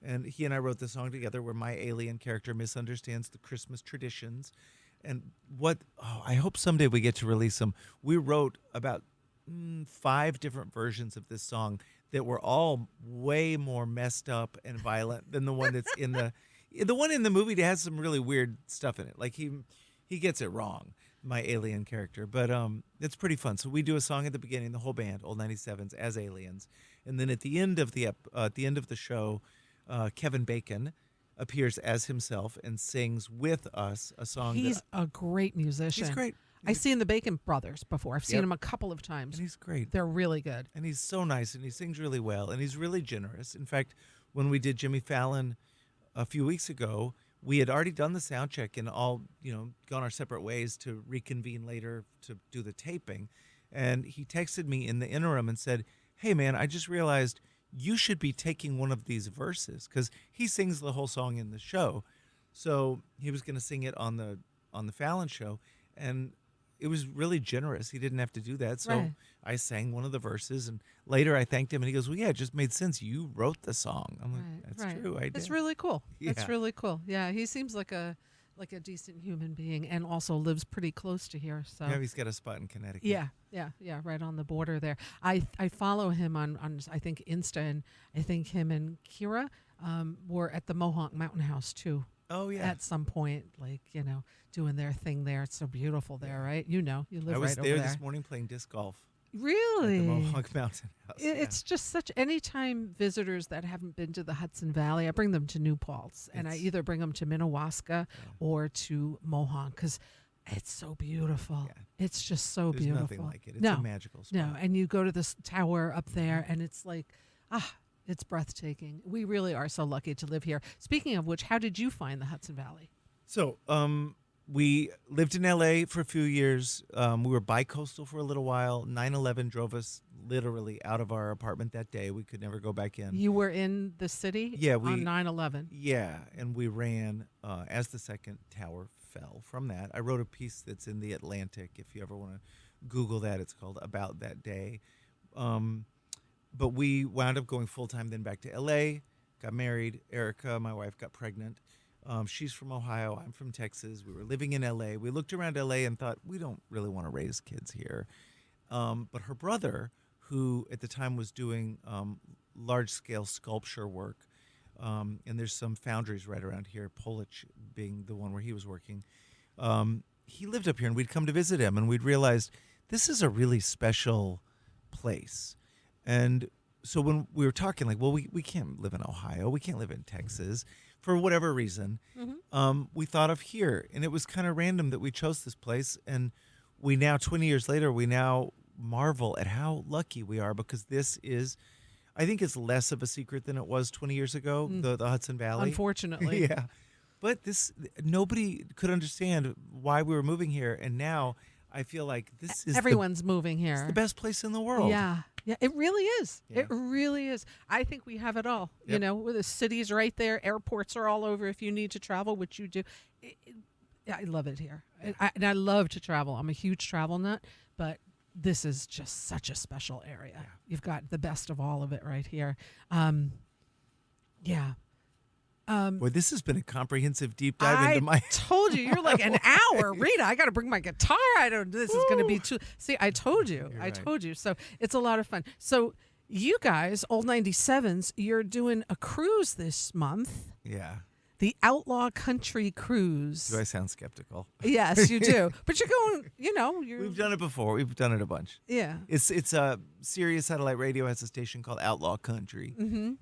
And he and I wrote the song together where my alien character misunderstands the Christmas traditions. And I hope someday we get to release them. We wrote about 5 different versions of this song that were all way more messed up and violent than the one that's in the one in the movie that has some really weird stuff in it. Like he gets it wrong, my alien character, but it's pretty fun. So we do a song at the beginning, the whole band, Old 97s, as aliens, and then at the end of the show, Kevin Bacon appears as himself and sings with us a song. He's a great musician. He's great. I've seen the Bacon Brothers before. I've seen Yep. him a couple of times. And he's great. They're really good. And he's so nice, and he sings really well, and he's really generous. In fact, when we did Jimmy Fallon a few weeks ago, we had already done the sound check and all, gone our separate ways to reconvene later to do the taping. And he texted me in the interim and said, "Hey, man, I just realized you should be taking one of these verses," because he sings the whole song in the show. So he was going to sing it on the Fallon show, and it was really generous. He didn't have to do that. So Right. I sang one of the verses, and later I thanked him, and he goes, "Well, yeah, it just made sense. You wrote the song." I'm like, Right, "That's right. true. I did." It's really cool. It's Yeah. really cool. Yeah, he seems like a decent human being, and also lives pretty close to here. So Yeah, he's got a spot in Connecticut. yeah, right on the border there. I follow him on I think Insta, and I think him and Kira were at the Mohawk Mountain House too. Oh, yeah. At some point, doing their thing there. It's so beautiful there, right? You live I was right over there there. this morning playing disc golf at Really? the Mohawk Mountain House. It's just such anytime visitors that haven't been to the Hudson Valley, I bring them to New Paltz, and I It's- either bring them to Minnewaska or to Mohawk because it's so beautiful. Yeah. It's just so There's beautiful. nothing like it. It's no, a magical spot. no, and you go to this tower up there, and it's like, it's breathtaking. We really are so lucky to live here. Speaking of which, how did you find the Hudson Valley? So, we lived in LA for a few years. We were bi-coastal for a little while. 9/11 drove us literally out of our apartment that day. We could never go back in. You were in the city Yeah, on 9/11. Yeah, and we ran as the second tower fell from that. I wrote a piece that's in the Atlantic. If you ever want to Google that, it's called About That Day. But we wound up going full-time then back to LA, got married. Erica, my wife, got pregnant. She's from Ohio. I'm from Texas. We were living in LA. We looked around LA and thought, we don't really want to raise kids here. But her brother, who at the time was doing large-scale sculpture work, and there's some foundries right around here, Polish being the one where he was working, he lived up here, and we'd come to visit him, and we'd realized this is a really special place. And so when we were talking, well, we can't live in Ohio. We can't live in Texas. For whatever reason, we thought of here. And it was kind of random that we chose this place. And we now, 20 years later, we now marvel at how lucky we are because this is, I think it's less of a secret than it was 20 years ago, the Hudson Valley. Unfortunately. Yeah. But nobody could understand why we were moving here. And now I feel like this is everyone's moving here. it's the best place in the world. Yeah, it really is. Yeah. It really is. I think we have it all. Yep. With the cities right there, airports are all over if you need to travel, which you do. I love it here, and I love to travel. I'm a huge travel nut, but this is just such a special area. Yeah. You've got the best of all of it right here. Yeah. Boy, this has been a comprehensive deep dive into my. I told you, you're like an hour. Rita, I got to bring my guitar. This is going to be too. See, I told you. You're I right. told you. So it's a lot of fun. So you guys, Old 97s, you're doing a cruise this month, Yeah. the Outlaw Country Cruise. Do I sound skeptical? Yes, you do. But you're going, you're. We've done it before. We've done it a bunch. Yeah. It's Sirius Satellite Radio has a station called Outlaw Country,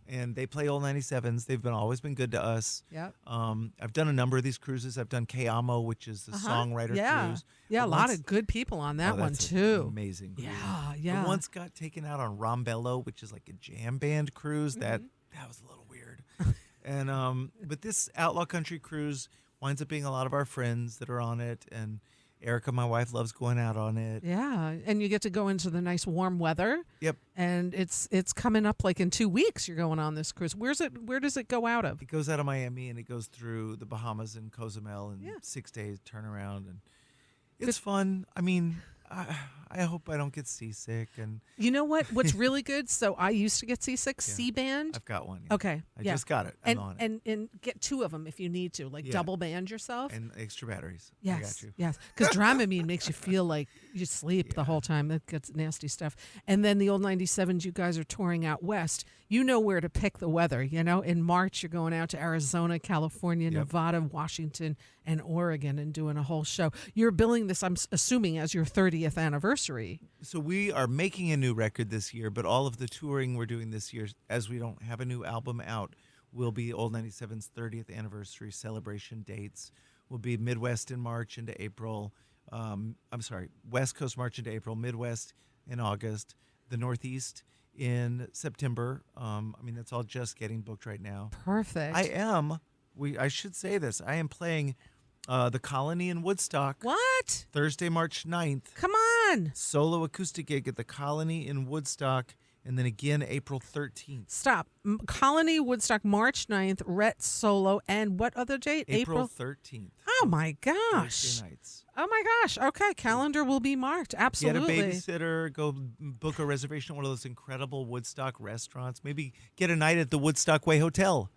and they play old 97s. They've always been good to us. Yep. I've done a number of these cruises. I've done K-Amo, which is the songwriter cruise. Yeah, a But lot once- of good people on that Oh, one that's an too. amazing cruise. Yeah. I once got taken out on Rombello, which is like a jam band cruise. That was a little weird. And but this Outlaw Country cruise winds up being a lot of our friends that are on it, and Erica, my wife, loves going out on it. Yeah, and you get to go into the nice warm weather. Yep. And it's coming up like in 2 weeks. You're going on this cruise. Where does it go out of? It goes out of Miami and it goes through the Bahamas and Cozumel in Yeah. 6 days turnaround, and it's fun. I mean, I hope I don't get seasick, and You know what? What's really good? So I used to get seasick. Yeah. C-band. I've got one. Yeah. Okay. I yeah. just got it. I'm on it. And get 2 of them if you need to, like Yeah. double band yourself. And extra batteries. I Yes, got you. yes. Because Dramamine makes you feel like you sleep the Yeah. whole time. That gets nasty stuff. And then the Old 97s, you guys are touring out west. You know where to pick the weather. In March, you're going out to Arizona, California, Yep. Nevada, Washington, and Oregon and doing a whole show. You're billing this, I'm assuming, as your 30th anniversary. So we are making a new record this year, but all of the touring we're doing this year, as we don't have a new album out, will be Old 97's 30th anniversary celebration dates. Will be Midwest in March into April, I'm sorry, West Coast March into April, Midwest in August, the Northeast in September. That's all just getting booked right now. Perfect. I should say this. I am playing the Colony in Woodstock. What? Thursday, March 9th. Come on. Solo acoustic gig at the Colony in Woodstock. And then again, April 13th. Stop. Colony, Woodstock, March 9th, Rhett solo, and what other date? April 13th. Oh, my gosh. Thursday nights. Oh, my gosh. Okay, calendar will be marked. Absolutely. Get a babysitter. Go book a reservation at one of those incredible Woodstock restaurants. Maybe get a night at the Woodstock Way Hotel.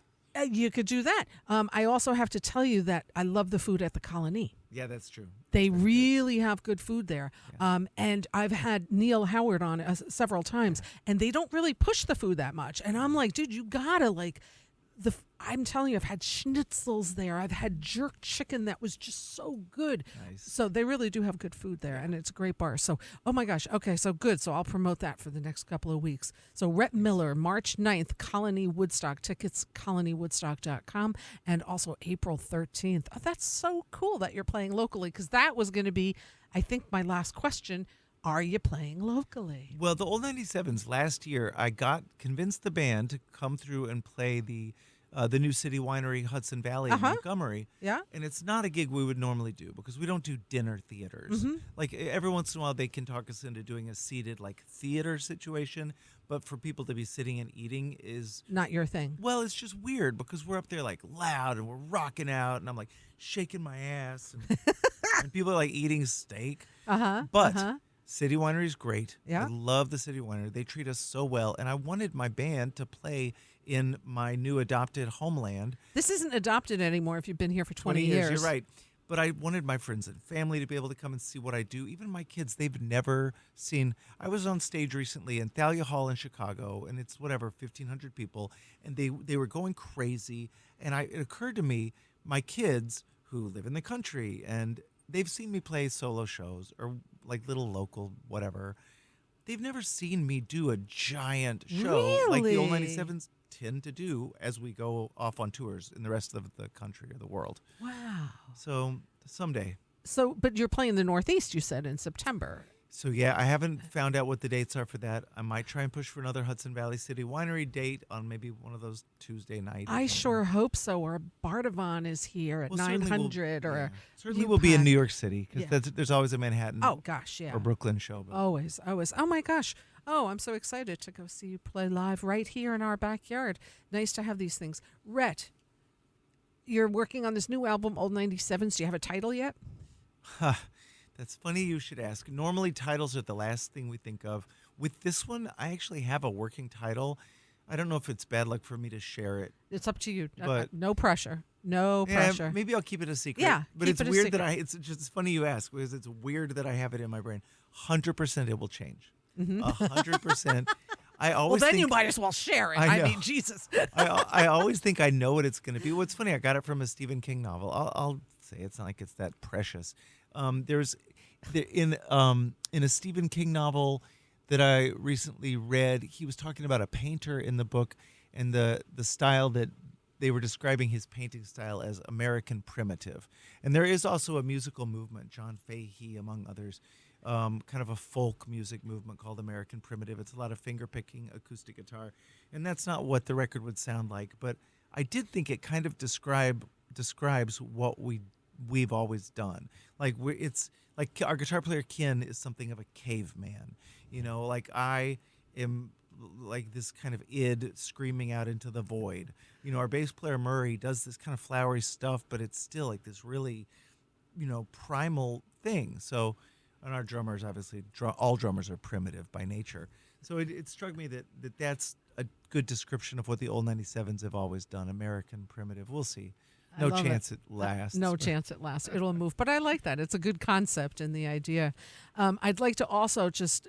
You could do that. I also have to tell you that I love the food at the Colony. Yeah, that's true. They really have good food there. Yeah. And I've had Neil Howard on several times, and they don't really push the food that much. And I'm like, dude, you gotta I'm telling you, I've had schnitzels there. I've had jerk chicken that was just so good. Nice. So they really do have good food there, and it's a great bar. So, oh my gosh. Okay, so good. So I'll promote that for the next couple of weeks. So Rhett Miller, March 9th, Colony Woodstock. Tickets, colonywoodstock.com. And also April 13th. Oh, that's so cool that you're playing locally, because that was going to be, I think, my last question. Are you playing locally? Well, the Old 97s, last year, I convinced the band to come through and play the New City Winery, Hudson Valley in Montgomery. Yeah. And it's not a gig we would normally do because we don't do dinner theaters. Mm-hmm. Like every once in a while they can talk us into doing a seated theater situation, but for people to be sitting and eating is Not your thing. well, it's just weird because we're up there loud and we're rocking out and I'm shaking my ass and people are eating steak. But City Winery is great. Yeah. I love the City Winery. They treat us so well. And I wanted my band to play in my new adopted homeland. This isn't adopted anymore if you've been here for 20 years. You're right. But I wanted my friends and family to be able to come and see what I do. Even my kids, they've never seen. I was on stage recently in Thalia Hall in Chicago, and it's 1,500 people, and they were going crazy. And it occurred to me, my kids who live in the country, and they've seen me play solo shows or little local whatever. They've never seen me do a giant show like the old Really? 97s tend to do as we go off on tours in the rest of the country or the world. Wow. So someday. So, but you're playing the Northeast, you said, in September. So yeah, I haven't found out what the dates are for that. I might try and push for another Hudson Valley City Winery date on maybe one of those Tuesday nights. I sure hope so. Or Bardavon is here at 900 or certainly we'll be in UPAC. New York City because Yeah. there's always a Manhattan Oh, gosh, yeah. or Brooklyn show. But Always. Oh, my gosh. Oh, I'm so excited to go see you play live right here in our backyard. Nice to have these things. Rhett, you're working on this new album, Old 97s. Do you have a title yet? That's funny you should ask. Normally titles are the last thing we think of. With this one, I actually have a working title. I don't know if it's bad luck for me to share it. It's up to you. But- No pressure. No pressure. Maybe I'll keep it a secret. Yeah, but keep it's it a weird that secret. it's just funny you ask because it's weird that I have it in my brain. 100% it will change. 100%. I Well, always then think, you might as well share it. I I know. mean, Jesus. I always think I know what it's going to be. What's funny, I got it from a Stephen King novel. I'll say it's not like it's that precious. In a Stephen King novel that I recently read, he was talking about a painter in the book and the style that they were describing his painting style as American primitive. And there is also a musical movement, John Fahey among others, kind of a folk music movement called American Primitive. It's a lot of finger-picking acoustic guitar. And that's not what the record would sound like. But I did think it kind of describes what we've always done. It's like our guitar player Ken is something of a caveman. I am like this kind of id screaming out into the void. Our bass player Murray does this kind of flowery stuff, but it's still like this really, primal thing. So, and our drummers, obviously, all drummers are primitive by nature. So it struck me that's a good description of what the old 97s have always done, American primitive. We'll see. I No love chance it lasts. No chance it lasts. It'll move. But I like that. It's a good concept and the idea. I'd like to also just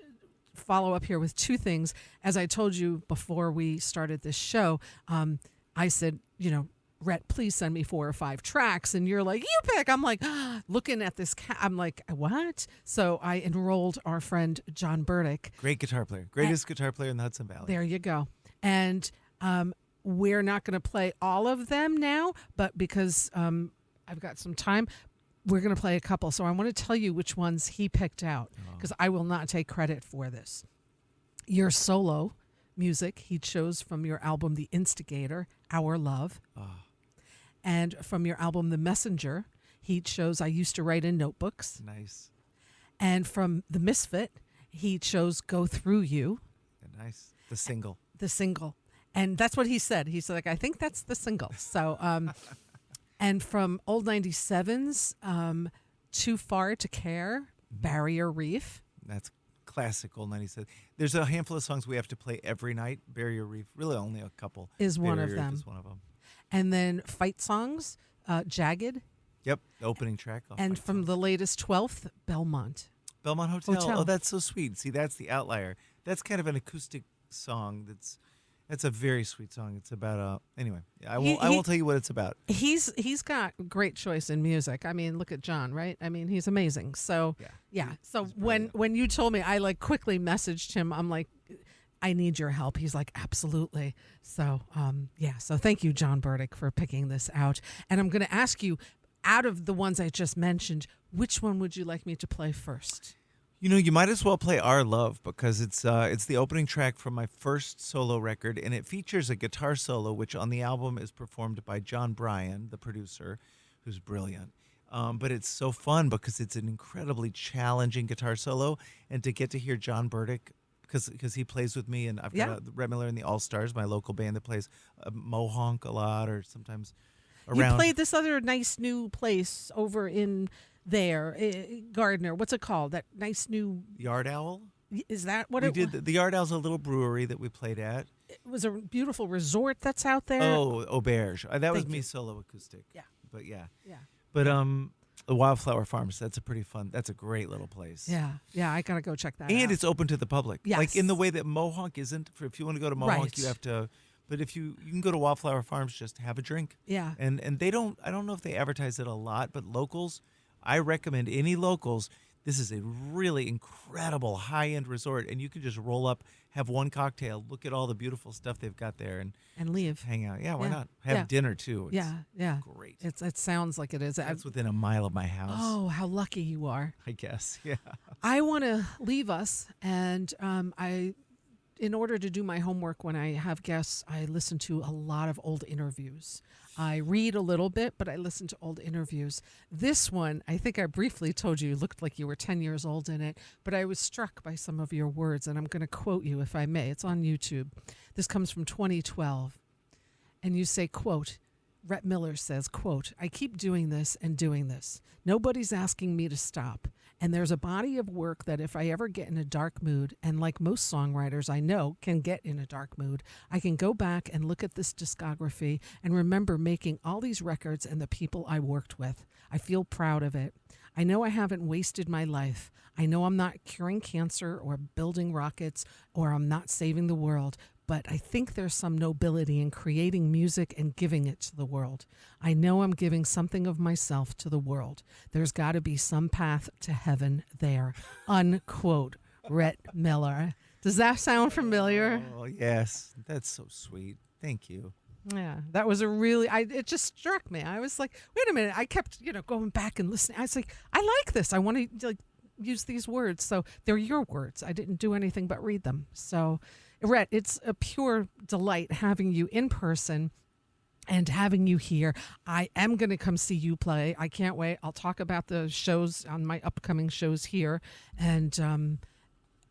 follow up here with two things. As I told you before we started this show, I said, Rhett, please send me 4 or 5 tracks. And you're like, you pick. I'm like, looking at this. I'm like, what? So I enrolled our friend John Burdick. Great guitar player. Greatest guitar player in the Hudson Valley. There you go. And we're not going to play all of them now, but because I've got some time, we're going to play a couple. So I want to tell you which ones he picked out because I will not take credit for this. Your solo music he chose from your album The Instigator, Our Love. And from your album The Messenger, he chose I Used to Write in Notebooks. Nice. And from The Misfit, he chose Go Through You. Nice. The single. The single. And that's what he said. He said, like, I think that's the single. So, and from Old 97's Too Far to Care, Barrier Reef. That's classical 97. There's a handful of songs we have to play every night. Barrier Reef, really only a couple. Is one Barrier of Reef them. is one of them. And then Fight Songs, Jagged. Yep, the opening track. And from the latest 12th, Belmont. Belmont Hotel. Oh, that's so sweet. See, that's the outlier. That's kind of an acoustic song. That's a very sweet song. It's about anyway. I won't tell you what it's about. He's got great choice in music. I mean, look at John, right? I mean, he's amazing. So yeah. So when you told me, I like quickly messaged him. I'm like, I need your help. He's like, absolutely. So So thank you, John Burdick, for picking this out. And I'm going to ask you, out of the ones I just mentioned, which one would you like me to play first? You know, you might as well play Our Love because it's the opening track from my first solo record, and it features a guitar solo, which on the album is performed by John Bryan, the producer, who's brilliant. But it's so fun because it's an incredibly challenging guitar solo, and to get to hear John Burdick, because he plays with me, and I've got Rhett Miller and the All-Stars, my local band that plays Mohonk a lot, or sometimes around. You played this other nice new place over in there, Gardner. What's it called? That nice new Yard Owl? Is that what we it did? The Yard Owl's a little brewery that we played at. It was a beautiful resort that's out there. Oh, Auberge. That was me solo acoustic. Yeah. But yeah. Yeah. But the Wildflower Farms, that's that's a great little place. Yeah, I gotta go check that out. And it's open to the public. Yes. Like in the way that Mohonk isn't. If you want to go to Mohonk, you have to. But if you can go to Wildflower Farms, just have a drink. Yeah. And they don't. I don't know if they advertise it a lot, but locals, I recommend any locals. This is a really incredible high-end resort, and you can just roll up, have one cocktail, look at all the beautiful stuff they've got there, and leave. Hang out. Yeah, why not? Have dinner too. It's great. It sounds like it is. It's within a mile of my house. Oh, how lucky you are! I guess. Yeah. I want to leave us, and in order to do my homework when I have guests, I listen to a lot of old interviews. I read a little bit, but I listen to old interviews. This one, I think I briefly told you, looked like you were 10 years old in it, but I was struck by some of your words, and I'm going to quote you if I may. It's on YouTube. This comes from 2012. And you say, quote, Rhett Miller says, quote, I keep doing this and doing this. Nobody's asking me to stop. And there's a body of work that if I ever get in a dark mood, and like most songwriters I know can get in a dark mood, I can go back and look at this discography and remember making all these records and the people I worked with. I feel proud of it. I know I haven't wasted my life. I know I'm not curing cancer or building rockets or I'm not saving the world, but I think there's some nobility in creating music and giving it to the world. I know I'm giving something of myself to the world. There's got to be some path to heaven there. Unquote, Rhett Miller. Does that sound familiar? Oh, yes. That's so sweet. Thank you. Yeah, that was a really, it just struck me. I was like, wait a minute. I kept, going back and listening. I was like, I like this. I want to use these words. So they're your words. I didn't do anything but read them. So Rhett, it's a pure delight having you in person and having you here. I am going to come see you play. I can't wait. I'll talk about the shows on my upcoming shows here. And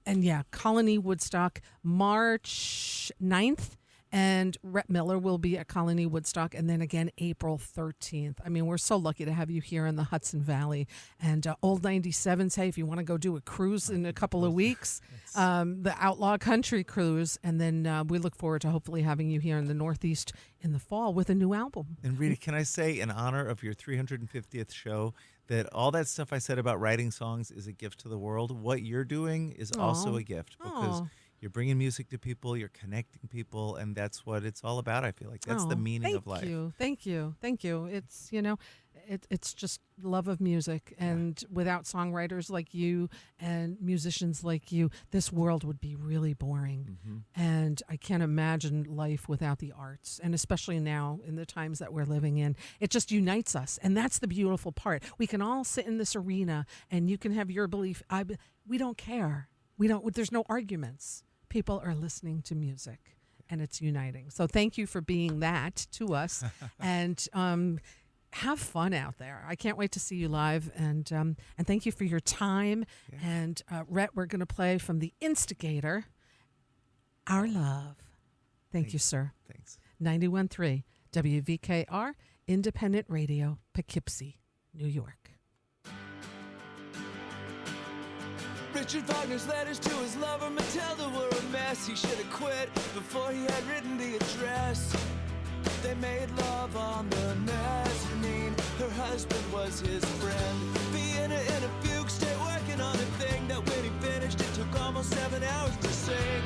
yeah, Colony Woodstock, March 9th. And Rhett Miller will be at Colony Woodstock, and then again April 13th. I mean, we're so lucky to have you here in the Hudson Valley. And Old 97s, hey, if you want to go do a cruise in a couple of weeks, the Outlaw Country Cruise. And then we look forward to hopefully having you here in the Northeast in the fall with a new album. And Rita, can I say in honor of your 350th show that all that stuff I said about writing songs is a gift to the world? What you're doing is also a gift because you're bringing music to people, you're connecting people, and that's what it's all about, I feel like. That's the meaning of life. Thank you. It's, it's just love of music. And without songwriters like you and musicians like you, this world would be really boring. And I can't imagine life without the arts. And especially now in the times that we're living in, it just unites us. And that's the beautiful part. We can all sit in this arena and you can have your belief. We don't care. There's no arguments. People are listening to music and it's uniting. So thank you for being that to us. And have fun out there. I can't wait to see you live. And thank you for your time. Yeah. And Rhett, we're going to play from The Instigator, Our Love. Thank you, sir. Thanks. 91.3 WVKR, Independent Radio, Poughkeepsie, New York. Richard Wagner's letters to his lover Matilda were a mess. He should have quit before he had written the address. They made love on the mezzanine. Her husband was his friend. Vienna in a fugue state, working on a thing that when he finished it took almost 7 hours to sing.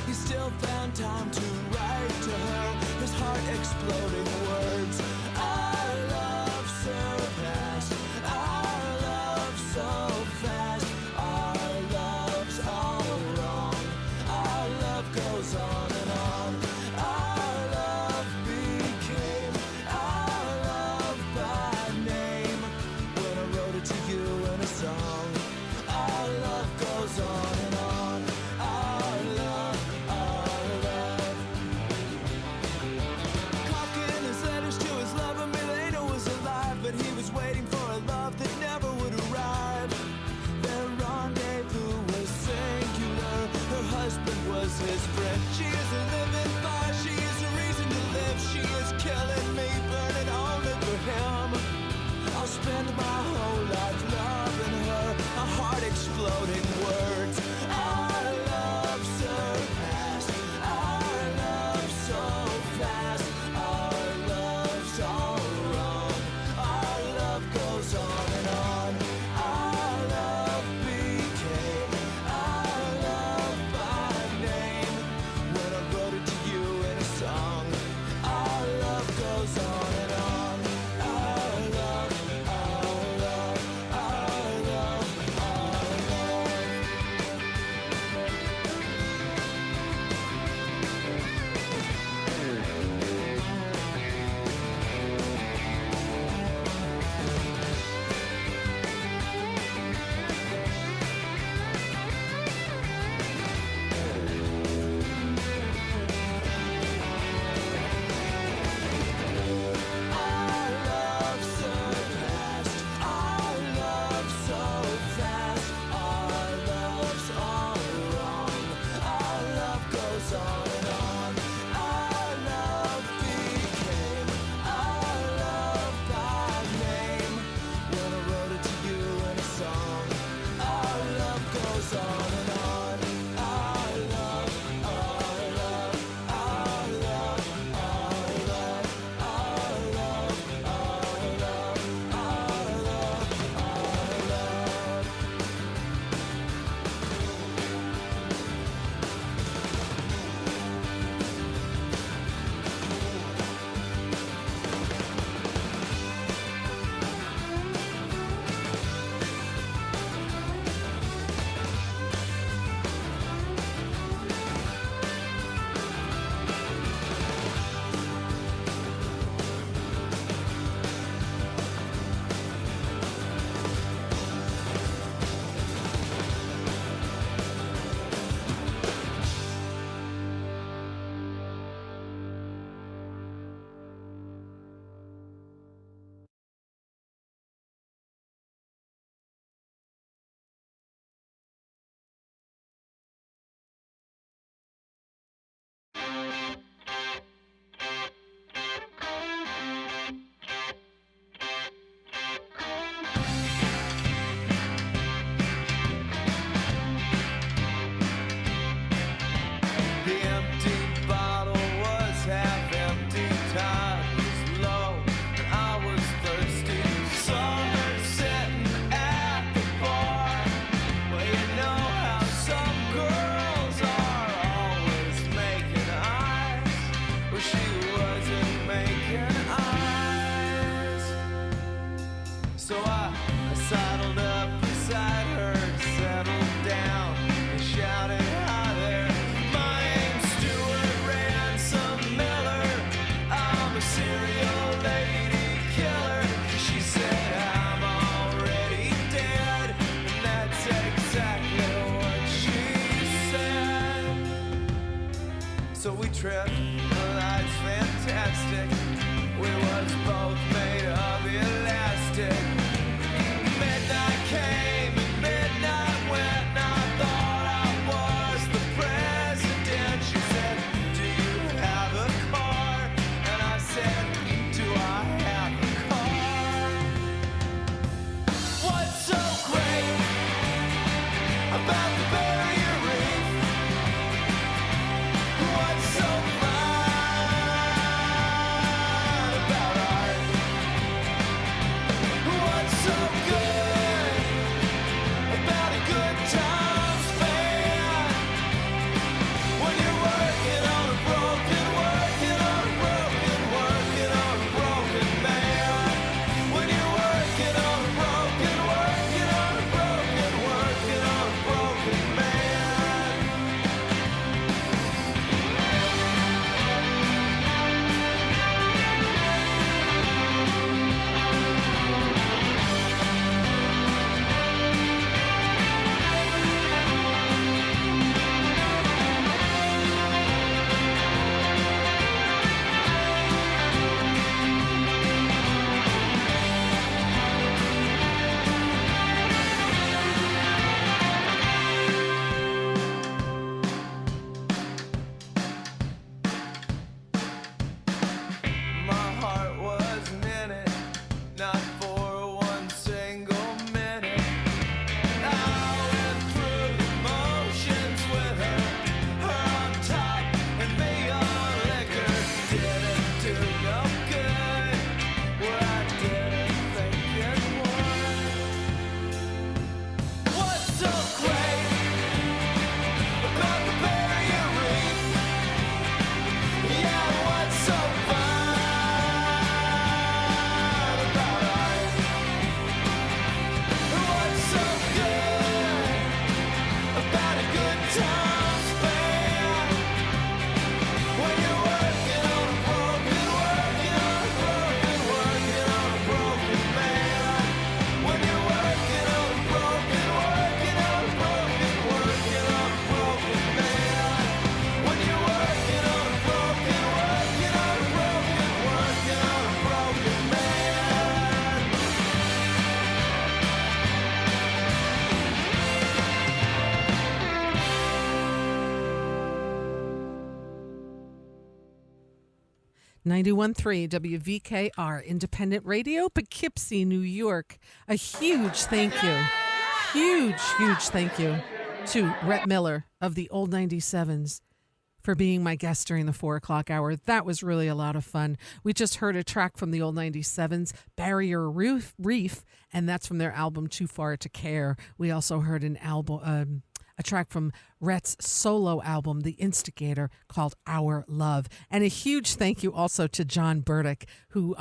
He still found time to write to her, his heart exploding words. Our love surpassed, our love so fast. Our love's all wrong, our love goes on and on. Our love became our love by name. When I wrote it to you in a song, our love goes on and on. Our love, our love. Clock in the 91.3 WVKR Independent Radio, Poughkeepsie, New York. A huge thank you, huge thank you to Rhett Miller of the Old 97s for being my guest during the 4 o'clock hour. That was really a lot of fun. We just heard a track from the Old 97s, Barrier Reef, and that's from their album Too Far to Care. We also heard an album, a track from Rhett's solo album, The Instigator, called Our Love. And a huge thank you also to John Burdick, who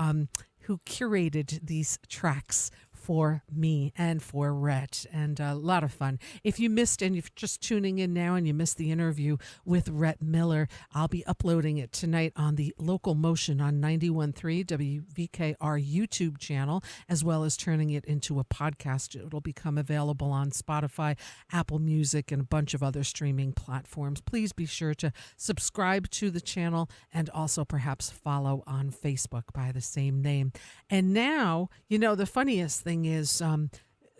curated these tracks for me and for Rhett, and a lot of fun. If you missed, and you're just tuning in now and you missed the interview with Rhett Miller, I'll be uploading it tonight on the LocalMotion on 91.3 WVKR YouTube channel, as well as turning it into a podcast. It'll become available on Spotify, Apple Music, and a bunch of other streaming platforms. Please be sure to subscribe to the channel and also perhaps follow on Facebook by the same name. And now, the funniest thing is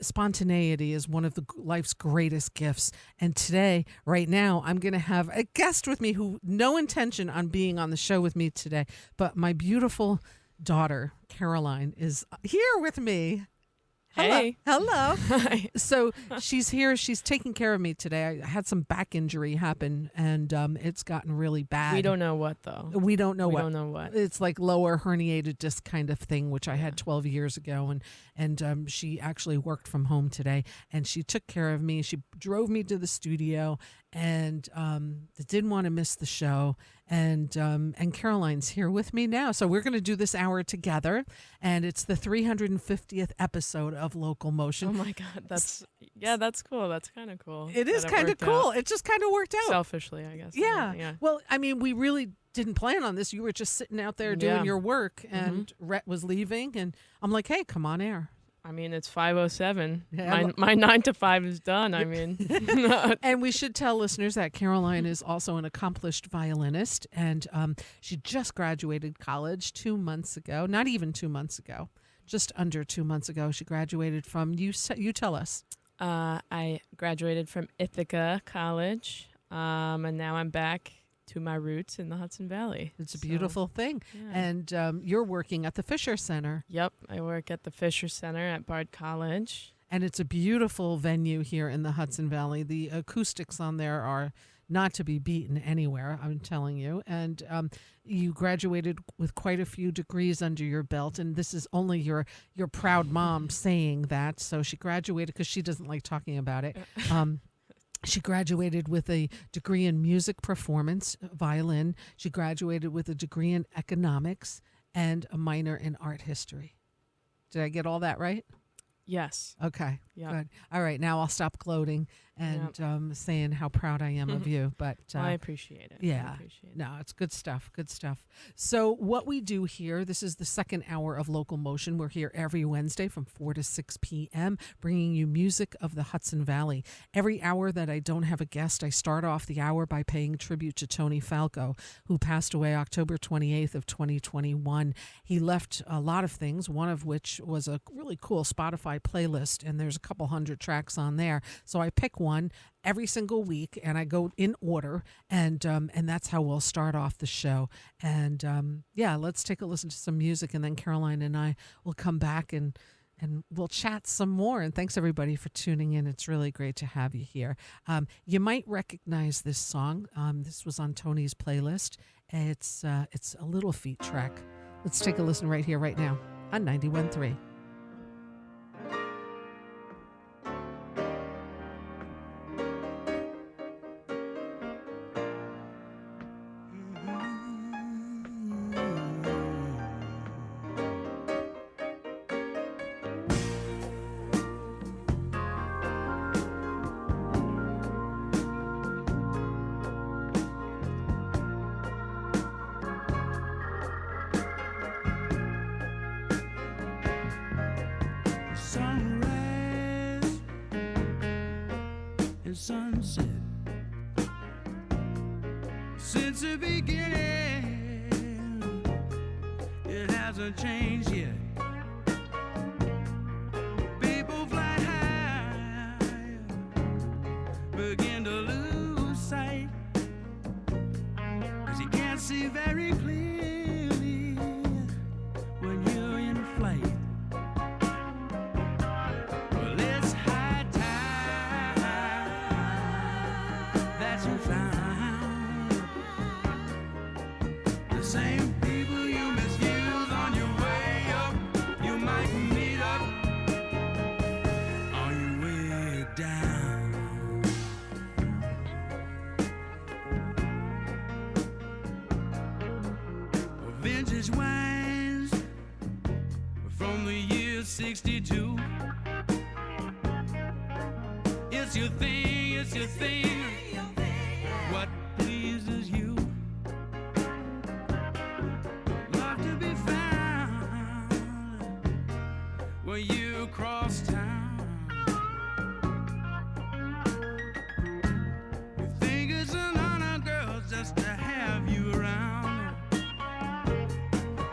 spontaneity is one of life's greatest gifts. And today, right now, I'm going to have a guest with me who no intention on being on the show with me today, but my beautiful daughter, Caroline, is here with me. Hey. Hello. Hi. So she's here. She's taking care of me today. I had some back injury happen, and it's gotten really bad. We don't know what, though. We don't know We what. don't know what. It's like lower herniated disc kind of thing, which I had 12 years ago. And she actually worked from home today, and she took care of me. She drove me to the studio, and didn't want to miss the show. And Caroline's here with me now. So we're going to do this hour together, and it's the 350th episode of LocalMotion. Oh my God, that's cool. That's kind of cool. It is that kind of worked cool. out. It just kind of worked out. Selfishly, I guess. Yeah. Well, I mean, we really didn't plan on this. You were just sitting out there doing your work, and Rhett was leaving, and I'm like, hey, come on air. I mean, it's 5:07. Yeah, my 9 to 5 is done. I mean, and we should tell listeners that Caroline is also an accomplished violinist, and she just graduated college 2 months ago. Not even 2 months ago, just under 2 months ago. She graduated from you tell us. I graduated from Ithaca College, and now I'm back to my roots in the Hudson Valley. It's a beautiful thing. Yeah. And you're working at the Fisher Center. Yep, I work at the Fisher Center at Bard College. And it's a beautiful venue here in the Hudson Valley. The acoustics on there are not to be beaten anywhere, I'm telling you. And you graduated with quite a few degrees under your belt, and this is only your proud mom saying that. So she graduated because she doesn't like talking about it. She graduated with a degree in music performance, violin. She graduated with a degree in economics and a minor in art history. Did I get all that right? Yes. Okay. Yep. Good. All right. Now I'll stop gloating and saying how proud I am of you. But I appreciate it. Yeah. I appreciate it. No, it's good stuff. Good stuff. So what we do here, this is the second hour of LocalMotion. We're here every Wednesday from 4 to 6 p.m., bringing you music of the Hudson Valley. Every hour that I don't have a guest, I start off the hour by paying tribute to Tony Falco, who passed away October 28th of 2021. He left a lot of things, one of which was a really cool Spotify playlist, and there's a couple hundred tracks on there. So I pick one every single week, and I go in order, and that's how we'll start off the show. And let's take a listen to some music, and then Caroline and I will come back and we'll chat some more. And thanks everybody for tuning in. It's really great to have you here. You might recognize this song. This was on Tony's playlist. It's a Little Feat track. Let's take a listen right here, right now on 91.3. Sunrise and sunset. Since the beginning, it hasn't changed yet. People fly high, begin to lose sight, 'cause you can't see very clearly. 62. It's your thing, it's your thing. What pleases you? Love to be found when you cross town. You think it's an honor, girl, just to have you around.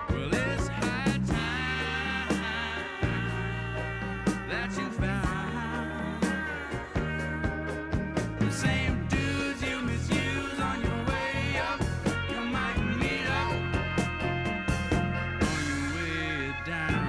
Well, it's high time that you found the same dudes you misuse on your way up. You might meet up on your way down.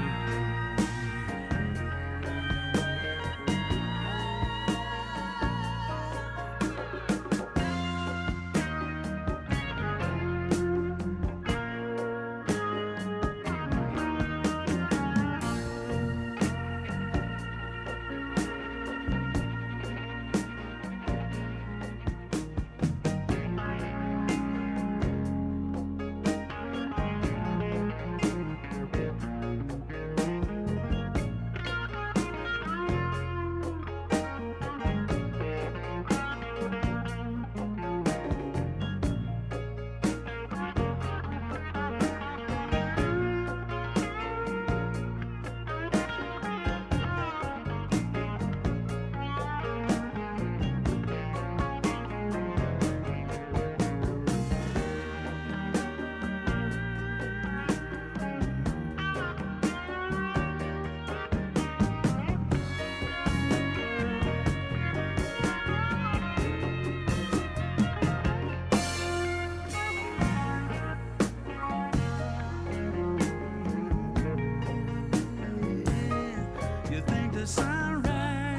You think the sunrise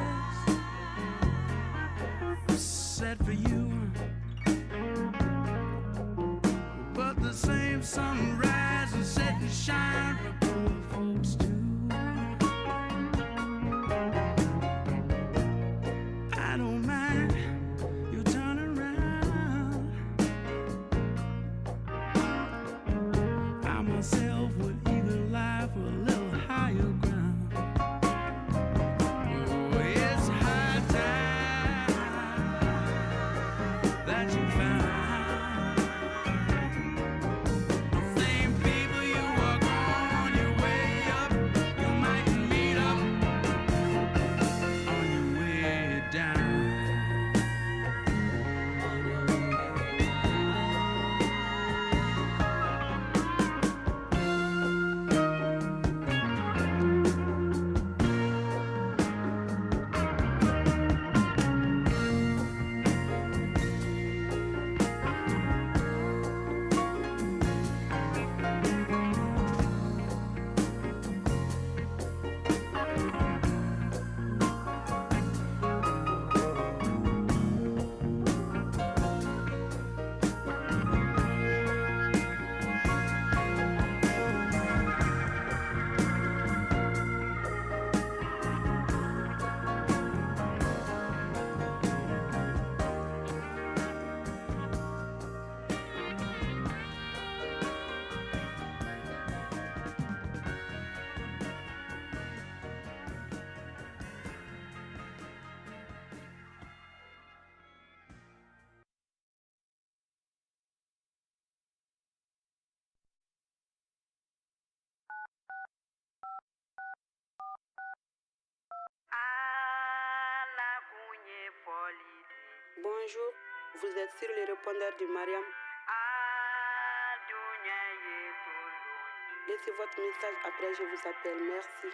was set for you, but the same sunrise is set and shine for poor folks too. I don't mind you turn around. I myself would even lie for a little higher ground. Oh, it's high time that you found the same people you walk on your way up. You might meet up on your way down. Bonjour, vous êtes sur le répondeur de Mariam. Laissez votre message après, je vous appelle. Merci.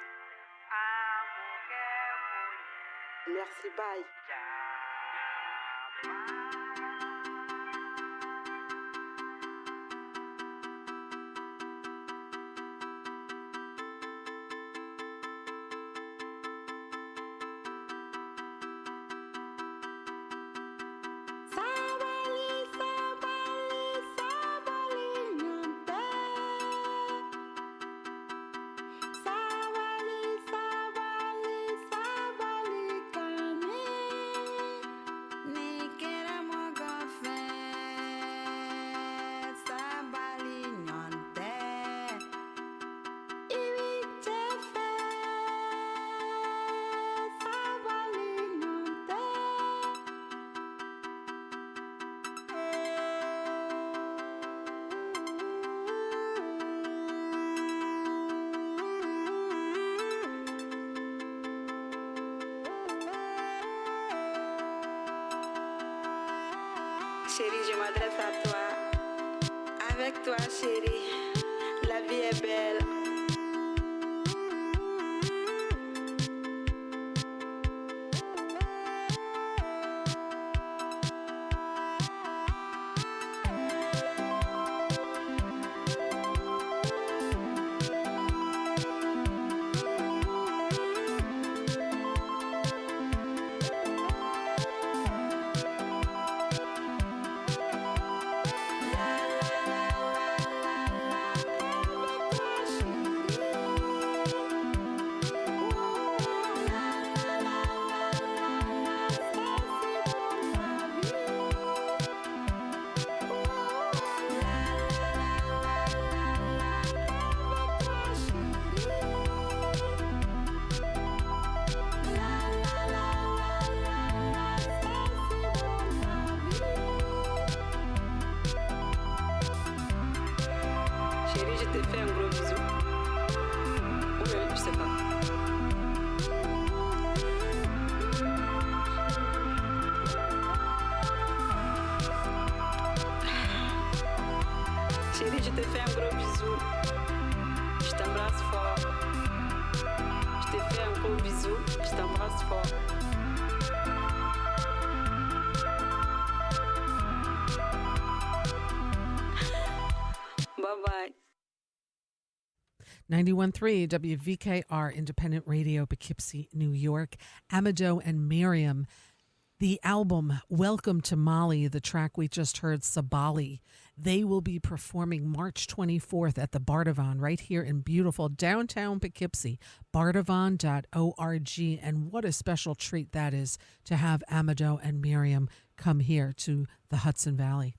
Merci, bye. m'adresse à toi. Avec toi, chérie, la vie est belle. Chérie, je te fais un gros bisou. Ou bien, je sais pas. Chérie, je te fais un gros bisou. Je t'embrasse fort. Je te fais un gros bisou. Je t'embrasse fort. Bye bye. 91.3 WVKR Independent Radio, Poughkeepsie, New York. Amado and Miriam. The album Welcome to Mali, the track we just heard, Sabali. They will be performing March 24th at the Bardavon right here in beautiful downtown Poughkeepsie, bardavon.org. And what a special treat that is to have Amado and Miriam come here to the Hudson Valley.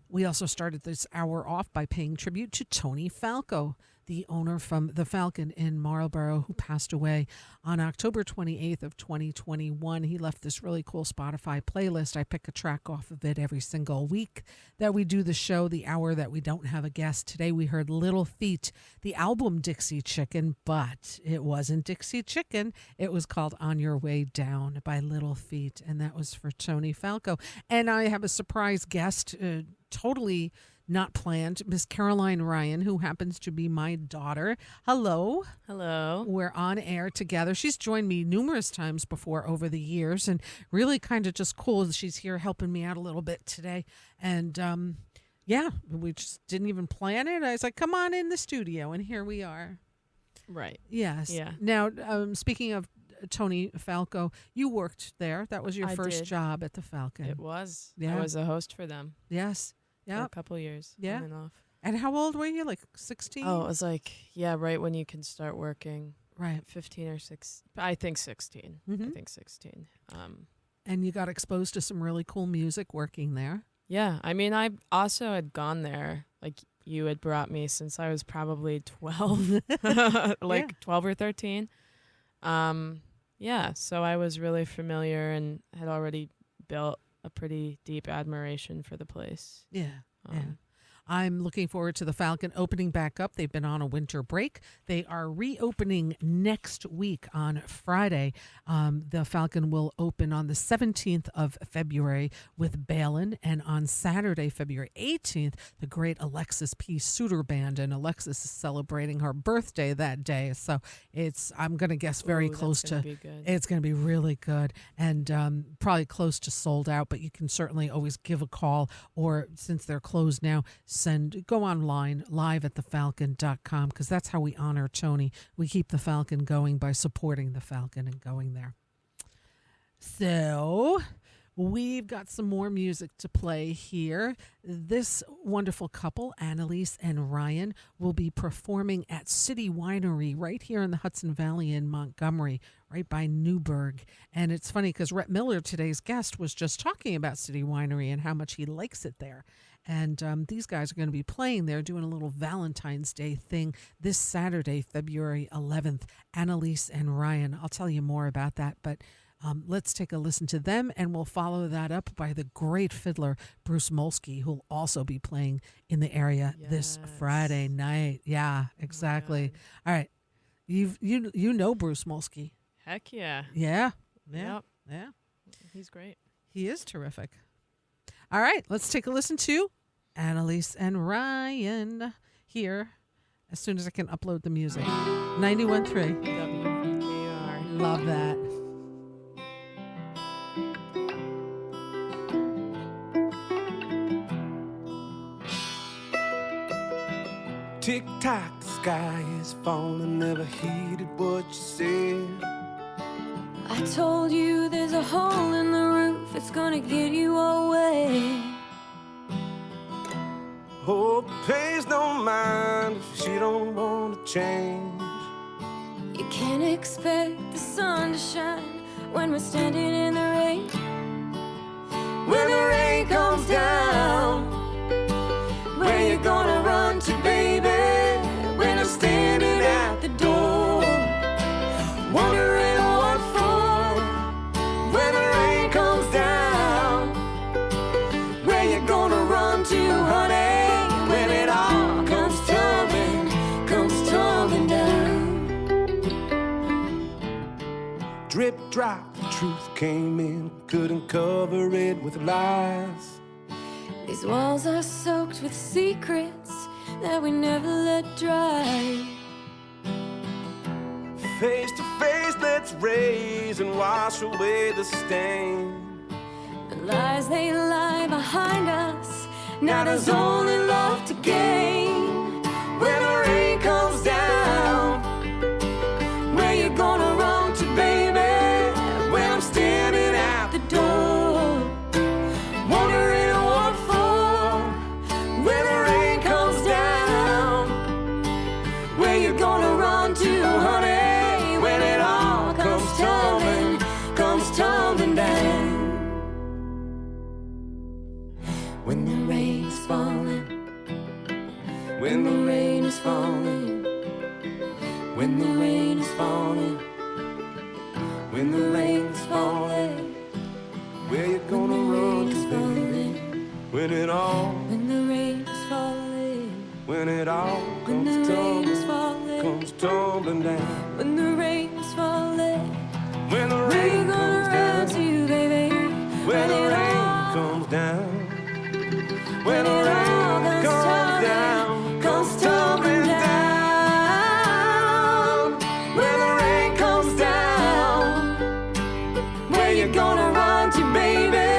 We also started this hour off by paying tribute to Tony Falco, the owner from the Falcon in Marlborough, who passed away on October 28th of 2021. He left this really cool Spotify playlist. I pick a track off of it every single week that we do the show, the hour that we don't have a guest. Today we heard Little Feat, the album Dixie Chicken, but it wasn't Dixie Chicken. It was called On Your Way Down by Little Feat, and that was for Tony Falco. And I have a surprise guest, totally not planned, Miss Caroline Ryan, who happens to be my daughter. Hello. Hello. We're on air together. She's joined me numerous times before over the years, and really kind of just cool. She's here helping me out a little bit today. And yeah, we just didn't even plan it. I was like, come on in the studio, and here we are. Right. Yes. Yeah. Now, speaking of Tony Falco, you worked there. That was your I first did. job at the Falcon. It was. Yeah. I was a host for them Yes. for Yeah. a couple of years. Yeah. On and off. And how old were you? Like 16? Oh, it was like, yeah, right when you can start working. Right. 15 or 6. I think 16. I Mhm. think 16. And you got exposed to some really cool music working there. Yeah. I mean, I also had gone there, like you had brought me since I was probably 12, like Yeah. 12 or 13. Yeah. So I was really familiar and had already built a pretty deep admiration for the place. Yeah. Yeah. Um, I'm looking forward to the Falcon opening back up. They've been on a winter break. They are reopening next week on Friday. The Falcon will open on the 17th of February with Balin, and on Saturday, February 18th, the great Alexis P. Suter Band. And Alexis is celebrating her birthday that day, so I'm going to guess very ooh, close that's gonna to. be good. It's going to be really good, and probably close to sold out, but you can certainly always give a call, or since they're closed now, go online live at thefalcon.com, because that's how we honor Tony. We keep the Falcon going by supporting the Falcon and going there. So we've got some more music to play here. This wonderful couple, Annalise and Ryan, will be performing at City Winery right here in the Hudson Valley in Montgomery, right by Newburgh. And it's funny because Rhett Miller, today's guest, was just talking about City Winery and how much he likes it there. And these guys are going to be playing there, doing a little Valentine's Day thing this Saturday, February 11th. Annalise and Ryan. I'll tell you more about that, but let's take a listen to them, and we'll follow that up by the great fiddler Bruce Molsky, who'll also be playing in the area this Yes. Friday night. Yeah, exactly. All right, you know Bruce Molsky. Heck yeah. Yeah, yeah, Yep. yeah. He's great. He is terrific. All right, let's take a listen to Annalise and Ryan here as soon as I can upload the music. 91.3. WVKR. Love that. Tick tock, the sky is falling. Never heeded what you said. I told you there's a hole in the roof, it's gonna get you away. Hope pays no mind if she don't want to change. You can't expect the sun to shine when we're standing in the rain. When the rain comes down, where you gonna run to, baby? When I'm standing at the door, wondering what for. When the rain comes down, where you gonna run to, honey? When it all comes tumbling down. Drip drop, the truth came in, couldn't cover it with lies. These walls are soaked with secrets that we never let dry. Face to face, let's raise and wash away the stain. The lies they lie behind us, now there's only love to gain. When the rain comes down, where you gonna run to, baby? When I'm standing at the door, wondering what for. When the rain comes down, where you gonna run to, honey? When it all comes tumbling down. When the rain is falling, when the rain is falling, when the rain is falling, when the rain is falling, Where you gonna run to, baby? When it all, when the rain is falling, when it all when the rain is falling, comes tumbling down. when the rain is falling, When the where you rain gonna comes run down. to, baby? When the it rain all comes down. When it all comes tumbling down. When the rain comes down, where you gonna run to, baby?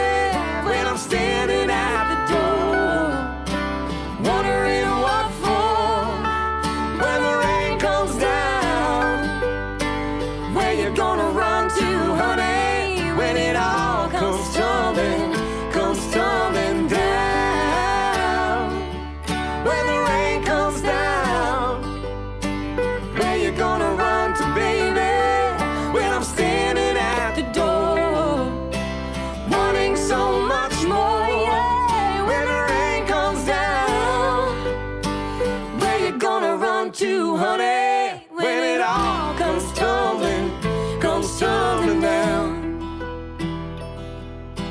When I'm standing at the door, wondering what for. When the rain comes down, where you gonna run to, honey? When it all comes tumbling down. When the rain comes down, where you gonna run to, baby? When I'm standing at the door, wanting so much more, yeah. When the rain comes down, where you gonna run to, honey? When it all comes tumbling down.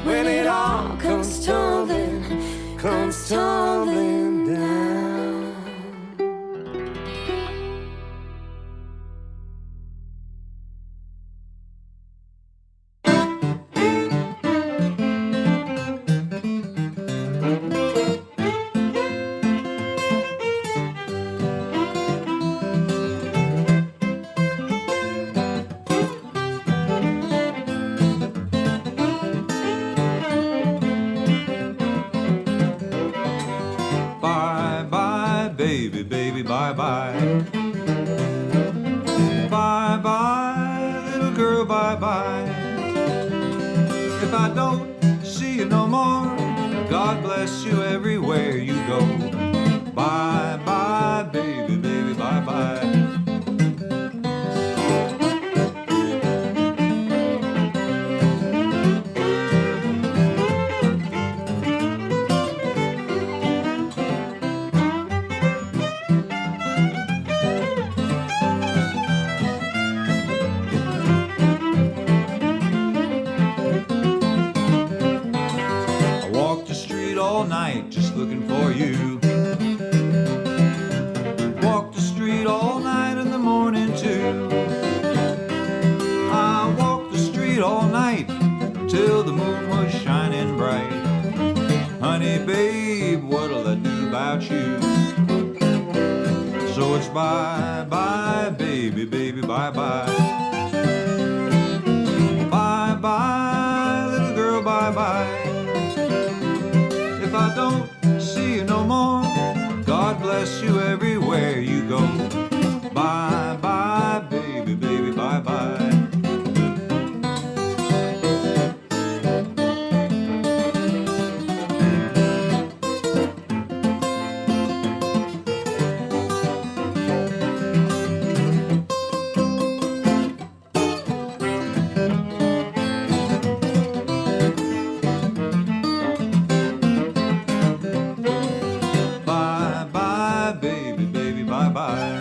When it all comes tumbling down. Bye bye, baby, baby, bye bye. Bye bye, little girl, bye bye. If I don't see you no more, God bless you everywhere you go. Bye bye, baby, baby, bye bye. I walked the street all night just looking for you. Walked the street all night in the morning too. I walked the street all night till the moon was shining bright. shoes. So it's bye, bye, baby, baby, bye, bye. Bye, bye, little girl, bye, bye. If I don't see you no more, God bless you everywhere you go. Bye, bye, baby, baby, bye, bye. Bye, bye, baby, baby, bye, bye.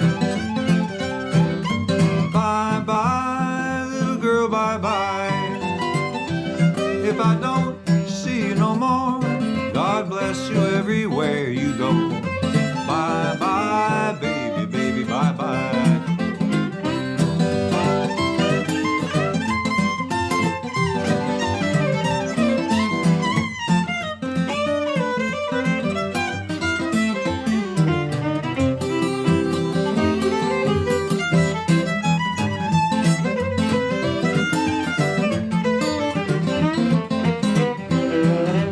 Bye, bye, little girl, bye, bye. If I don't see you no more, God bless you everywhere you go. Bye, bye, baby, baby, bye, bye.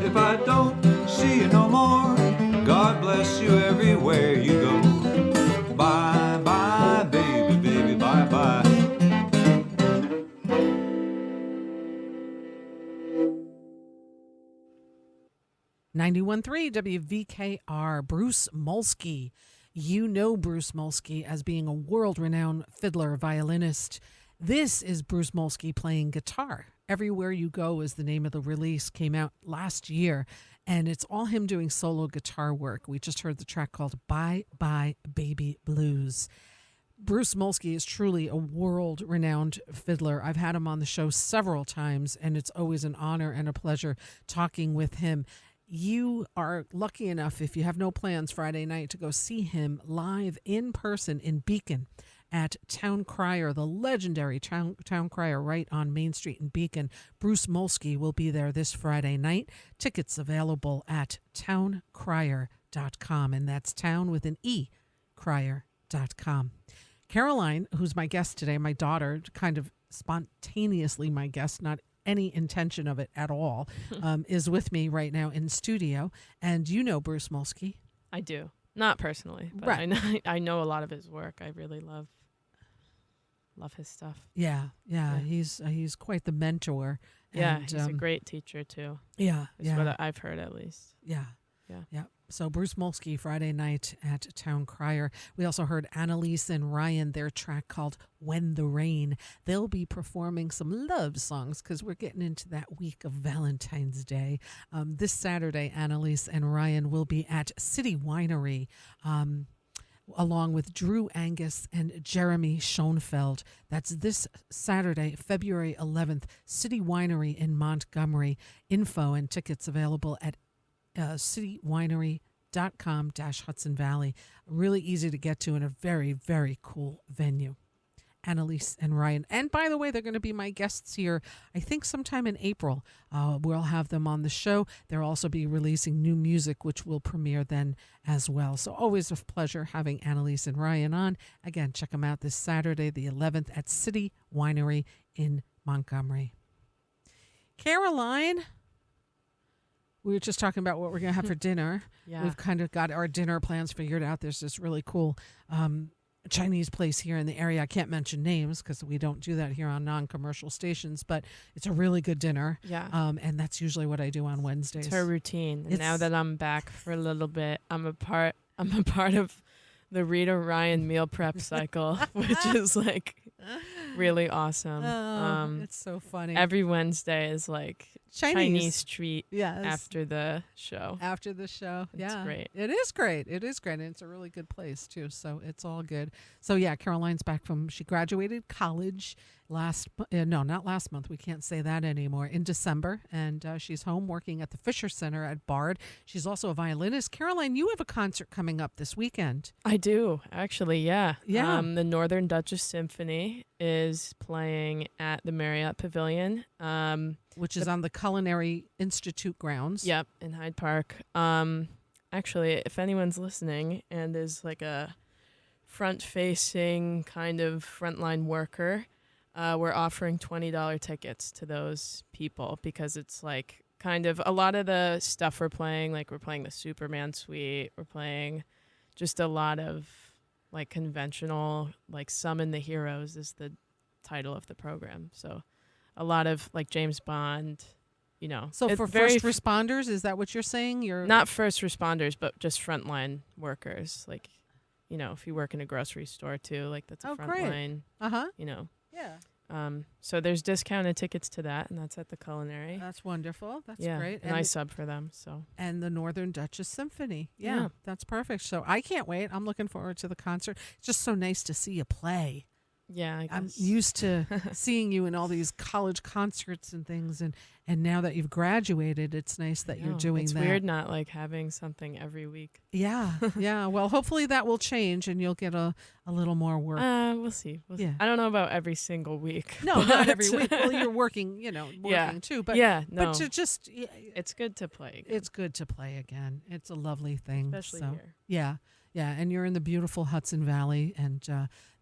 If I don't see you no more, God bless you everywhere you go. Bye, bye, baby, baby, bye, bye. 91.3 WVKR, Bruce Molsky. You know Bruce Molsky as being a world-renowned fiddler, violinist. This is Bruce Molsky playing guitar. Everywhere You Go is the name of the release, came out last year, and it's all him doing solo guitar work. We just heard the track called Bye Bye Baby Blues. Bruce Molsky is truly a world-renowned fiddler. I've had him on the show several times, and it's always an honor and a pleasure talking with him. You are lucky enough, if you have no plans Friday night, to go see him live in person in Beacon at Town Crier, the legendary Town Crier right on Main Street in Beacon. Bruce Molsky will be there this Friday night. Tickets available at towncrier.com, and that's town with an E, crier.com. Caroline, who's my guest today, my daughter, kind of spontaneously my guest, not any intention of it at all, is with me right now in studio. And you know Bruce Molsky. I do. Not personally, but Right. I know a lot of his work. I really love his stuff. Yeah. He's quite the mentor. Yeah, and, he's a great teacher too. Yeah, Is yeah. what I've heard at least. Yeah. Yeah. So Bruce Molsky, Friday night at Town Crier. We also heard Annalise and Ryan, their track called When the Rain. They'll be performing some love songs because we're getting into that week of Valentine's Day. This Saturday, Annalise and Ryan will be at City Winery, along with Drew Angus and Jeremy Schoenfeld. That's this Saturday, February 11th, City Winery in Montgomery. Info and tickets available at citywinery.com/Hudson Valley. Really easy to get to and a very, very cool venue. Annalise and Ryan. And by the way, they're going to be my guests here, I think sometime in April. We'll have them on the show. They'll also be releasing new music, which will premiere then as well. So always a pleasure having Annalise and Ryan on. Again, check them out this Saturday, the 11th at City Winery in Montgomery. Caroline, we were just talking about what we're going to have for dinner. Yeah. We've kind of got our dinner plans figured out. There's this really cool Chinese place here in the area. I can't mention names because we don't do that here on non-commercial stations, but it's a really good dinner. Yeah. And that's usually what I do on Wednesdays. It's her routine. And now It's- that I'm back for a little bit, I'm a part of the Rita Ryan meal prep cycle, which is like really awesome. It's so funny. Every Wednesday is like Chinese treat Yes. after the show. After the show. It's Yeah. great. It is great. It is great. And it's a really good place too. So it's all good. So yeah, Caroline's back she graduated college not last month. We can't say that anymore. In December. And she's home working at the Fisher Center at Bard. She's also a violinist. Caroline, you have a concert coming up this weekend. I do, actually, yeah. Yeah. The Northern Duchess Symphony is playing at the Marriott Pavilion. Which is on the Culinary Institute grounds. Yep, in Hyde Park. actually, if anyone's listening and is like a front-facing kind of frontline worker, we're offering $20 tickets to those people because it's like kind of a lot of the stuff we're playing, like we're playing the Superman suite, we're playing just a lot of like conventional, like Summon the Heroes is the title of the program. So a lot of like James Bond, you know. So it's for very first responders, is that what you're saying? You're not first responders, but just frontline workers. Like, you know, if you work in a grocery store too, like that's a great. frontline, Uh-huh. you know. Yeah. So there's discounted tickets to that, and that's at the Culinary. That's wonderful. That's yeah, great. and I sub for them. So and the Northern Duchess Symphony. Yeah, Yeah. that's perfect. So I can't wait. I'm looking forward to the concert. It's just so nice to see you play. yeah, I I'm guess. used to seeing you in all these college concerts and things, and now that you've graduated, it's nice that you're No, doing it's that. weird not like having something every week. Yeah, yeah. Well, hopefully that will change, and you'll get a little more work. We'll see. Yeah. I don't know about every single week. No, not every but- week. Well, you're working, working too. But yeah, no. but to just, it's good to play again, it's good to play again. It's a lovely thing. especially so. here. Yeah, yeah, and you're in the beautiful Hudson Valley, and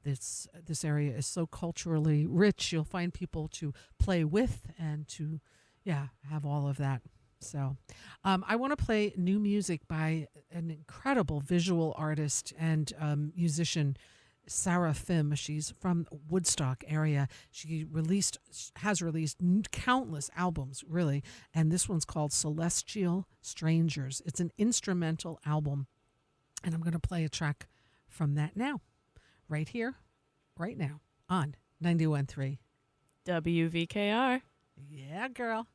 this area is so culturally rich. You'll find people to play with and to, have all of that. So, I want to play new music by an incredible visual artist and musician, Sarah Phim. She's from Woodstock area. She has released countless albums, really, and this one's called Celestial Strangers. It's an instrumental album. And I'm going to play a track from that now, right here, right now, on 91.3. WVKR. Yeah, girl.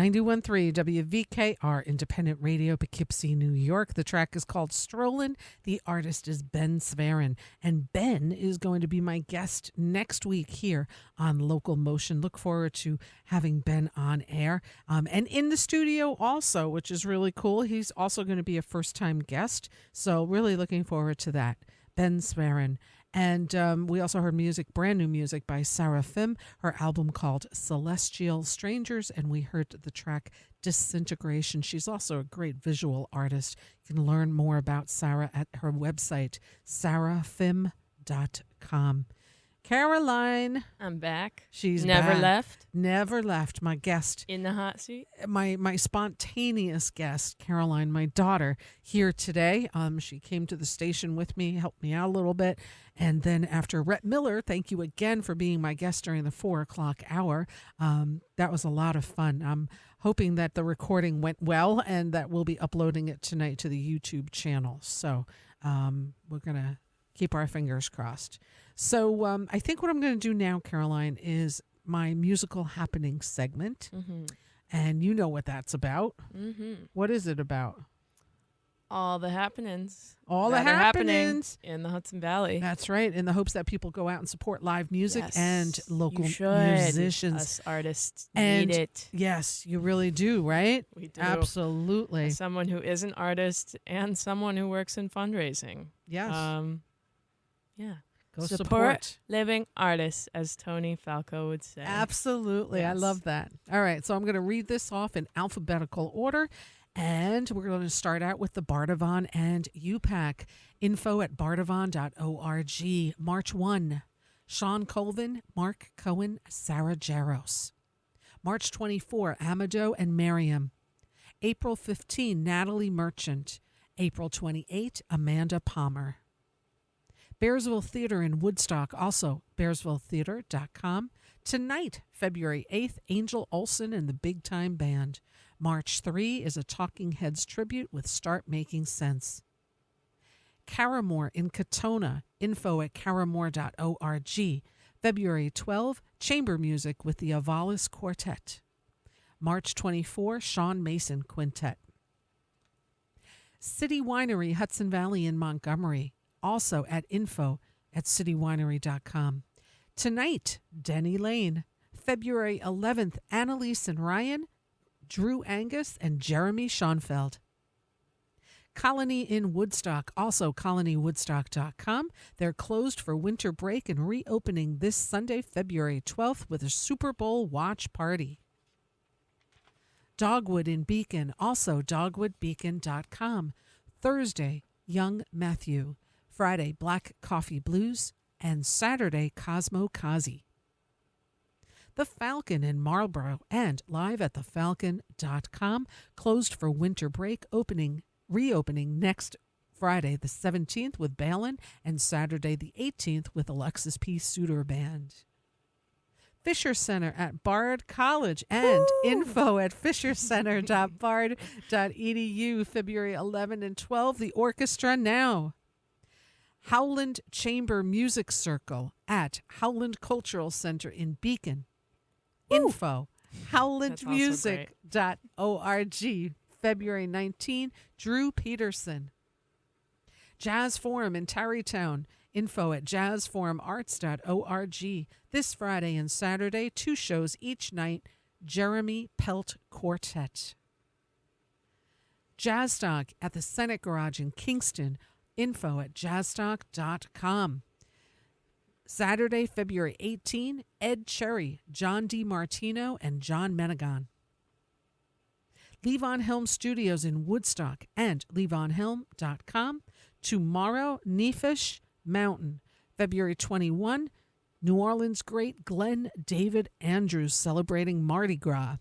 91.3 WVKR Independent Radio, Poughkeepsie, New York. The track is called Strollin'. The artist is Ben Sverin. And Ben is going to be my guest next week here on Local Motion. Look forward to having Ben on air. And in the studio also, which is really cool. He's also going to be a first-time guest. So really looking forward to that. Ben Sverin. And we also heard brand new music by Sarah Fim, her album called Celestial Strangers, and we heard the track Disintegration. She's also a great visual artist. You can learn more about Sarah at her website, sarahfim.com. Caroline. I'm back. She's never back. left. Never left. My guest. In the hot seat. My spontaneous guest, Caroline, my daughter, here today. She came to the station with me, helped me out a little bit. And then after Rhett Miller, thank you again for being my guest during the 4 o'clock hour. That was a lot of fun. I'm hoping that the recording went well and that we'll be uploading it tonight to the YouTube channel. So we're going to keep our fingers crossed. So I think what I'm going to do now, Caroline, is my musical happening segment. Mm-hmm. And you know what that's about. Mm-hmm. What is it about? All the happenings. All the that are happening happenings. in the Hudson Valley. That's right. In the hopes that people go out and support live music Yes, and local you should. musicians. Us artists And need it. yes, you really do, right? We do. Absolutely. As someone who is an artist and someone who works in fundraising. Yes. Yeah. Go support living artists, as Tony Falco would say. Absolutely. I Yes. love that. All right. So I'm going to read this off in alphabetical order. And we're going to start out with the Bardavon and UPAC. Info at bardavon.org. March 1, Sean Colvin, Mark Cohen, Sarah Jaros. March 24, Amado and Miriam. April 15, Natalie Merchant. April 28, Amanda Palmer. Bearsville Theater in Woodstock, also bearsvilletheater.com. Tonight, February 8th, Angel Olsen and the Big Time Band. March 3 is a Talking Heads tribute with Start Making Sense. Caramore in Katona, info at caramore.org. February 12, Chamber Music with the Avalis Quartet. March 24, Sean Mason Quintet. City Winery, Hudson Valley in Montgomery, also at info at citywinery.com. Tonight, Denny Lane. February 11th, Annalise and Ryan, Drew Angus, and Jeremy Schoenfeld. Colony in Woodstock, also colonywoodstock.com. They're closed for winter break and reopening this Sunday, February 12th with a Super Bowl watch party. Dogwood in Beacon, also dogwoodbeacon.com. Thursday, Young Matthew. Friday, Black Coffee Blues, and Saturday, Cosmo Kazi. The Falcon in Marlborough and live at thefalcon.com, closed for winter break, reopening next Friday the 17th with Balin and Saturday the 18th with Alexis P. Suter Band. Fisher Center at Bard College and info at fishercenter.bard.edu, February 11 and 12. The orchestra now. Howland Chamber Music Circle at Howland Cultural Center in Beacon. Info, howlandmusic.org, February 19, Drew Peterson. Jazz Forum in Tarrytown. Info at jazzforumarts.org. This Friday and Saturday, 2 shows each night. Jeremy Pelt Quartet. Jazzstock at the Senate Garage in Kingston. Info at jazzstock.com. Saturday, February 18, Ed Cherry, John D. Martino, and John Menegon. Levon Helm Studios in Woodstock and levonhelm.com. Tomorrow, Nefish Mountain. February 21, New Orleans great Glenn David Andrews celebrating Mardi Gras.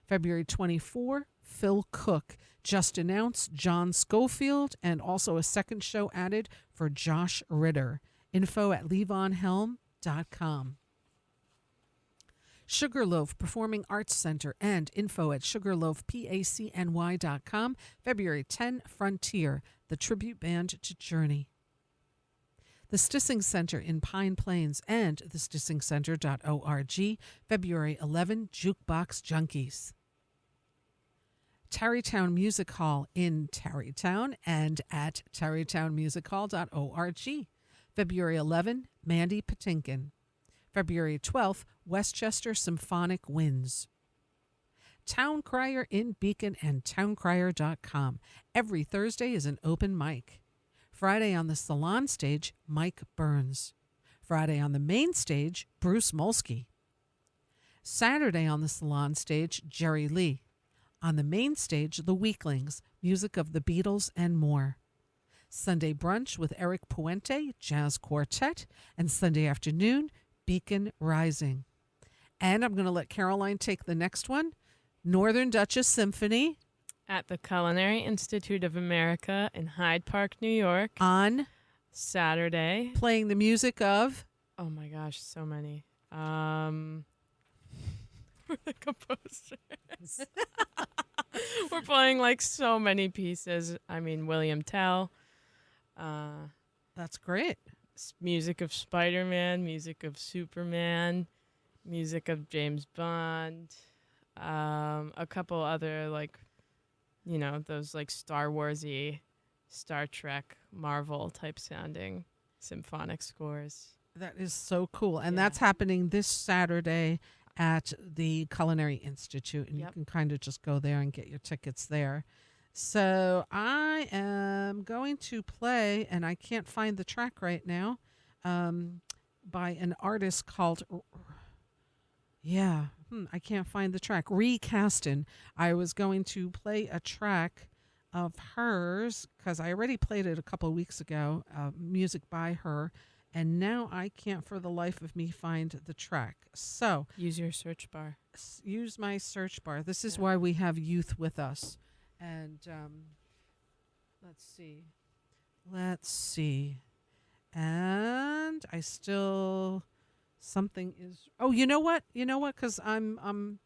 February 24, Phil Cook. Just announced John Schofield and also a second show added for Josh Ritter. Info at levonhelm.com. Sugarloaf Performing Arts Center and info at sugarloafpacny.com. February 10, Frontier, the tribute band to Journey. The Stissing Center in Pine Plains and thestissingcenter.org. February 11, Jukebox Junkies. Tarrytown Music Hall in Tarrytown and at tarrytownmusichall.org. February 11, Mandy Patinkin. February 12th, Westchester Symphonic Winds. Town Crier in Beacon and towncrier.com. Every Thursday is an open mic. Friday on the Salon stage, Mike Burns. Friday on the main stage, Bruce Molsky. Saturday on the Salon stage, Jerry Lee. On the main stage, The Weaklings, music of the Beatles and more. Sunday brunch with Eric Puente, Jazz Quartet, and Sunday afternoon, Beacon Rising. And I'm going to let Caroline take the next one. Northern Duchess Symphony. At the Culinary Institute of America in Hyde Park, New York. On Saturday. Playing the music of? Oh my gosh, so many. We're the composers. We're playing like so many pieces. I mean, William Tell. That's great. Music of Spider-Man, music of Superman, music of James Bond. A couple other, like, you know, those like Star Wars-y, Star Trek, Marvel type sounding symphonic scores. That is so cool. And Yeah. that's happening this Saturday at the Culinary Institute. And Yep. you can kind of just go there and get your tickets there. So I am going to play, and I can't find the track right now, by an artist called... I can't find the track. Recastin'. I was going to play a track of hers because I already played it a couple of weeks ago, music by her, and now I can't for the life of me find the track. So Use your search bar. use my search bar. This is why we have youth with us. And let's see. And I still... Something is. Oh, you know what? Because I'm.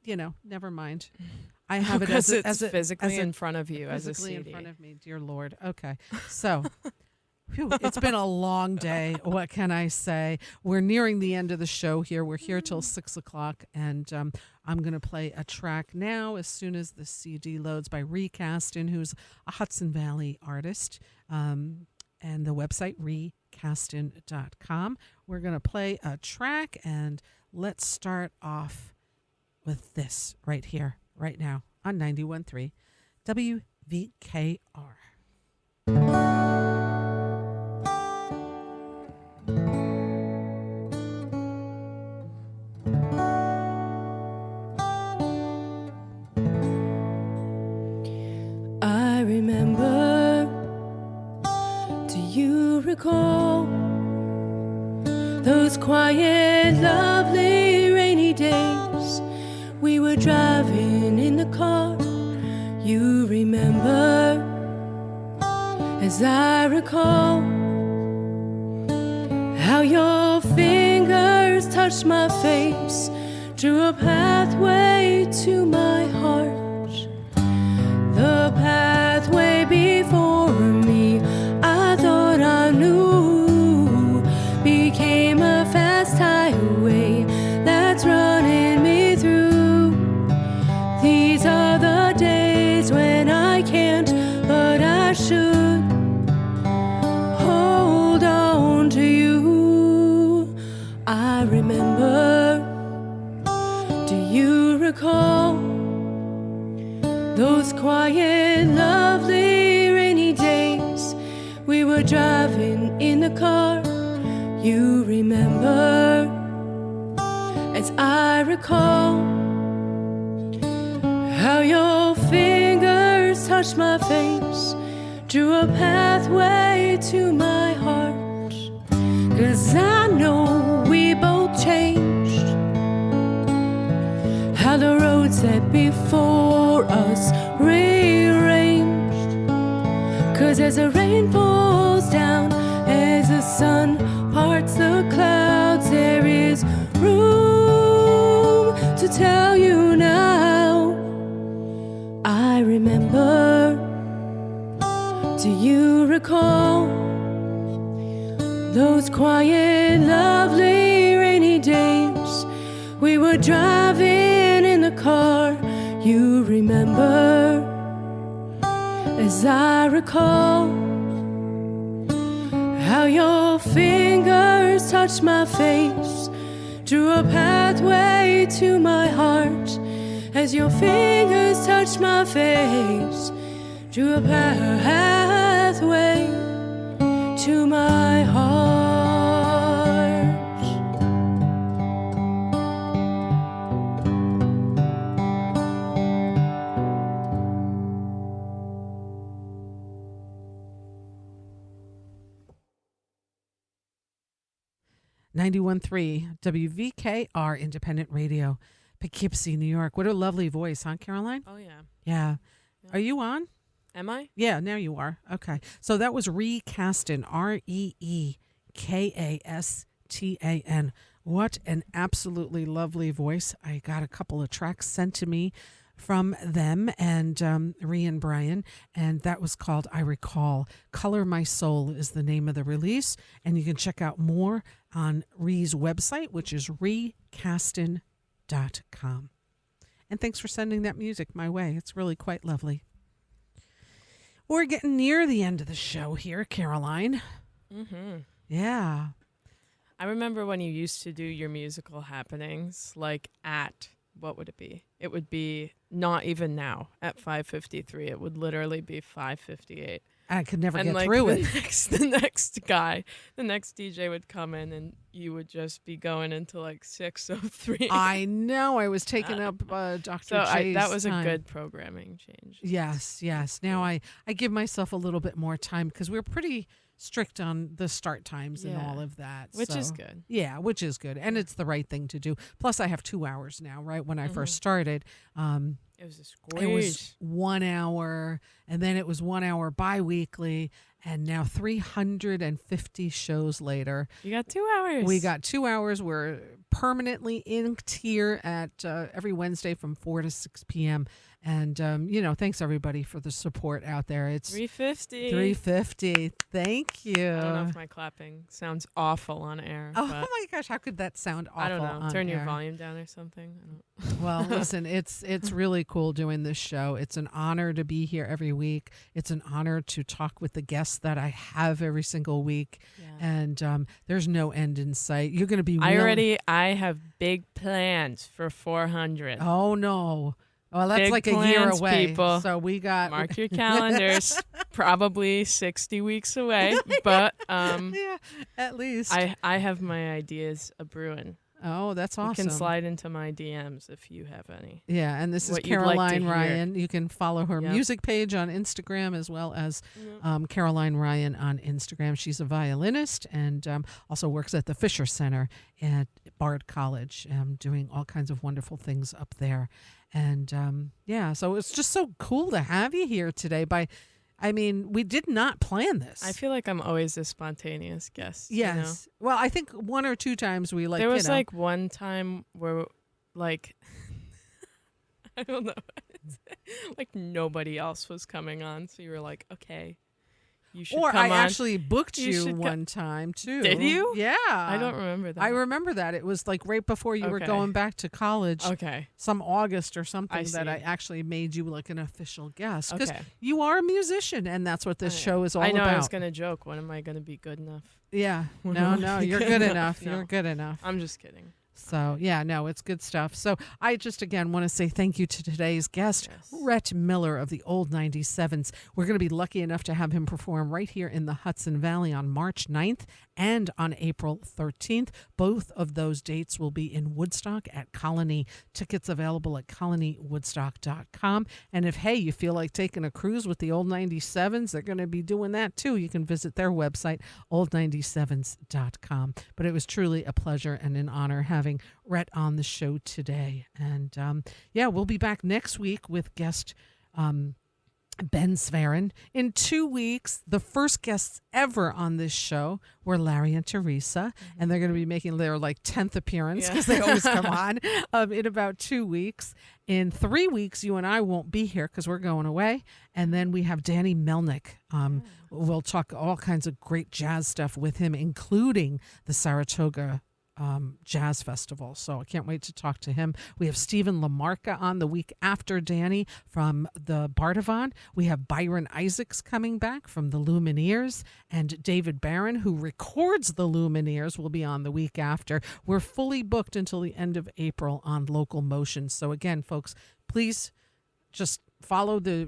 Never mind. I have it Because as it's physically as a- in front of you as a physically CD. in front of me. Dear Lord. Okay, so. Phew, it's been a long day. What can I say? We're nearing the end of the show here. We're here till 6:00, and I'm going to play a track now as soon as the CD loads by Recastin', who's a Hudson Valley artist, and the website recastin.com. We're going to play a track, and let's start off with this right here, right now on 91.3 WVKR. I remember, do you recall those quiet, lovely, rainy days? We were driving in the car. You remember, as I recall, how your fingers touched my face, drew a pathway to my heart. The pathway before me, I thought I knew, became a fast highway that's running me through. These are the days when I can't, but I should hold on to you. I remember, do you recall those quiet, lovely, rainy days? We were driving in the car. You remember, as I recall, how your fingers touched my face, drew a pathway to my heart. 'Cause I know we both changed, how the road set before us rearranged. 'Cause as the rain falls down, as the sun parts the clouds, there is room to tell you now. I remember, do you recall those quiet, lovely, rainy days? We were driving in the car. You remember, as I recall how your fingers touched my face, drew a pathway to my heart. As your fingers touched my face, drew a pathway to my heart. 91.3 WVKR Independent Radio, Poughkeepsie, New York. What a lovely voice, huh, Caroline? Oh, yeah. Yeah. Yeah. Are you on? Am I? Yeah, now you are. Okay. So that was Recastin, Reekastan. What an absolutely lovely voice. I got a couple of tracks sent to me from them and Rhea and Brian, and that was called I Recall. Color My Soul is the name of the release, and you can check out more on Rhea's website, which is recastin.com. And thanks for sending that music my way. It's really quite lovely. We're getting near the end of the show here, Caroline. Mm-hmm. Yeah. I remember when you used to do your musical happenings, like at, what would it be? It would be not even now at 5:53. It would literally be 5:58. I could never And get like through the it. the next DJ would come in and you would just be going into like 6:03. I know. I was taking up Dr. So J's that was time. a good programming change. Yes, yes. Now I give myself a little bit more time because we're pretty strict on the start times and Yeah. all of that. Which is so- good. Yeah, which is good. And it's the right thing to do. Plus, I have 2 hours now, right? When I Mm-hmm. first started, It was a squeeze. it was 1 hour, and then it was 1 hour bi-weekly, and now 350 shows later. You got 2 hours. We got 2 hours. We're permanently inked here at every Wednesday from 4 to 6 p.m. And, thanks everybody for the support out there. It's 350. 350. Thank you. I don't know if my clapping sounds awful on air. Oh but my gosh, how could that sound awful? I don't know. on Turn your air? volume down or something. I don't. Well, listen, it's really cool doing this show. It's an honor to be here every week. It's an honor to talk with the guests that I have every single week. Yeah. And there's no end in sight. You're going to be I have big plans for 400. Oh no. Well, that's Big like a year plans, away. people. So we got Mark your calendars. Probably 60 weeks away, but yeah, at least. I have my ideas a brewing. Oh, that's awesome. You can slide into my DMs if you have any. Yeah, and this is what you'd like to Caroline hear. Ryan. You can follow her Yep. music page on Instagram as well as Caroline Ryan on Instagram. She's a violinist and also works at the Fisher Center at Bard College, doing all kinds of wonderful things up there. And so it's just so cool to have you here today. We did not plan this. I feel like I'm always a spontaneous guest. Yes. You know? Well, I think one or two times we There was like one time where like I don't know. Like nobody else was coming on, so you were like, okay, you should or come I on. actually booked You you should one time too. Did you? Yeah. I don't remember that. I remember that. It was like right before you were Okay. going back to college, Okay. some August or something, I that see. I actually made you like an official guest. Because Okay. you are a musician, and that's what this I- show is all I know. about. I was gonna joke. When am I gonna be good enough? Yeah. When No, am I no, good you're good enough. enough? No. You're good enough. I'm just kidding. So, yeah, no, it's good stuff. So I just, again, want to say thank you to today's guest, Yes. Rhett Miller of the Old 97s. We're going to be lucky enough to have him perform right here in the Hudson Valley on March 9th and on April 13th. Both of those dates will be in Woodstock at Colony. Tickets available at colonywoodstock.com. And if, hey, you feel like taking a cruise with the Old 97s, they're going to be doing that too. You can visit their website, old97s.com. But it was truly a pleasure and an honor having Rhett on the show today. And we'll be back next week with guest Ben Sverin. In 2 weeks, the first guests ever on this show were Larry and Teresa, and they're going to be making their 10th appearance because they always come on in about 2 weeks. In 3 weeks, you and I won't be here because we're going away. And then we have Danny Melnick. We'll talk all kinds of great jazz stuff with him, including the Saratoga Jazz Festival. So I can't wait to talk to him. We have Stephen Lamarca on the week after Danny from the Bardavon. We have Byron Isaacs coming back from the Lumineers, and David Barron, who records the Lumineers, will be on the week after. We're fully booked until the end of April on LocalMotion. So again, folks, please just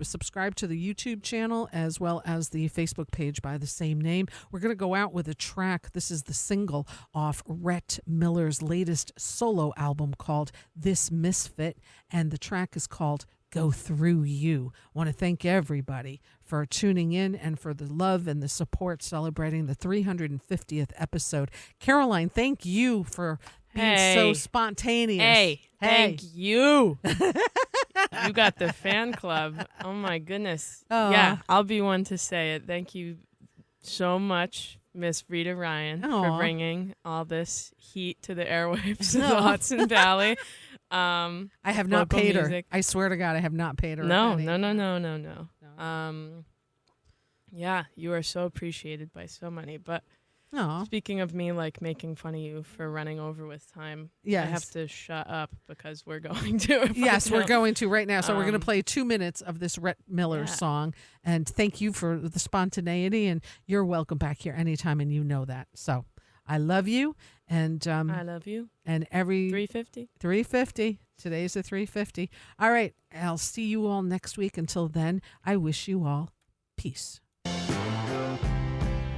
subscribe to the YouTube channel as well as the Facebook page by the same name. We're going to go out with a track. This is the single off Rhett Miller's latest solo album called This Misfit, and the track is called Go Through You. I want to thank everybody for tuning in and for the love and the support celebrating the 350th episode. Caroline, thank you for being so spontaneous. Hey, thank you. You got the fan club. Oh, my goodness. Oh. Yeah, I'll be one to say it. Thank you so much, Miss Rita Ryan, for bringing all this heat to the airwaves of the Hudson Valley. I have not paid music. her. I swear to God, I have not paid her. No. Yeah, you are so appreciated by so many. But speaking of me, like, making fun of you for running over with time, yes. I have to shut up because we're going to. Yes, we're going to right now. So we're going to play 2 minutes of this Rhett Miller song. And thank you for the spontaneity. And you're welcome back here anytime, and you know that. So I love you. And I love you. And every 350. Today's the 350. All right. I'll see you all next week. Until then, I wish you all peace.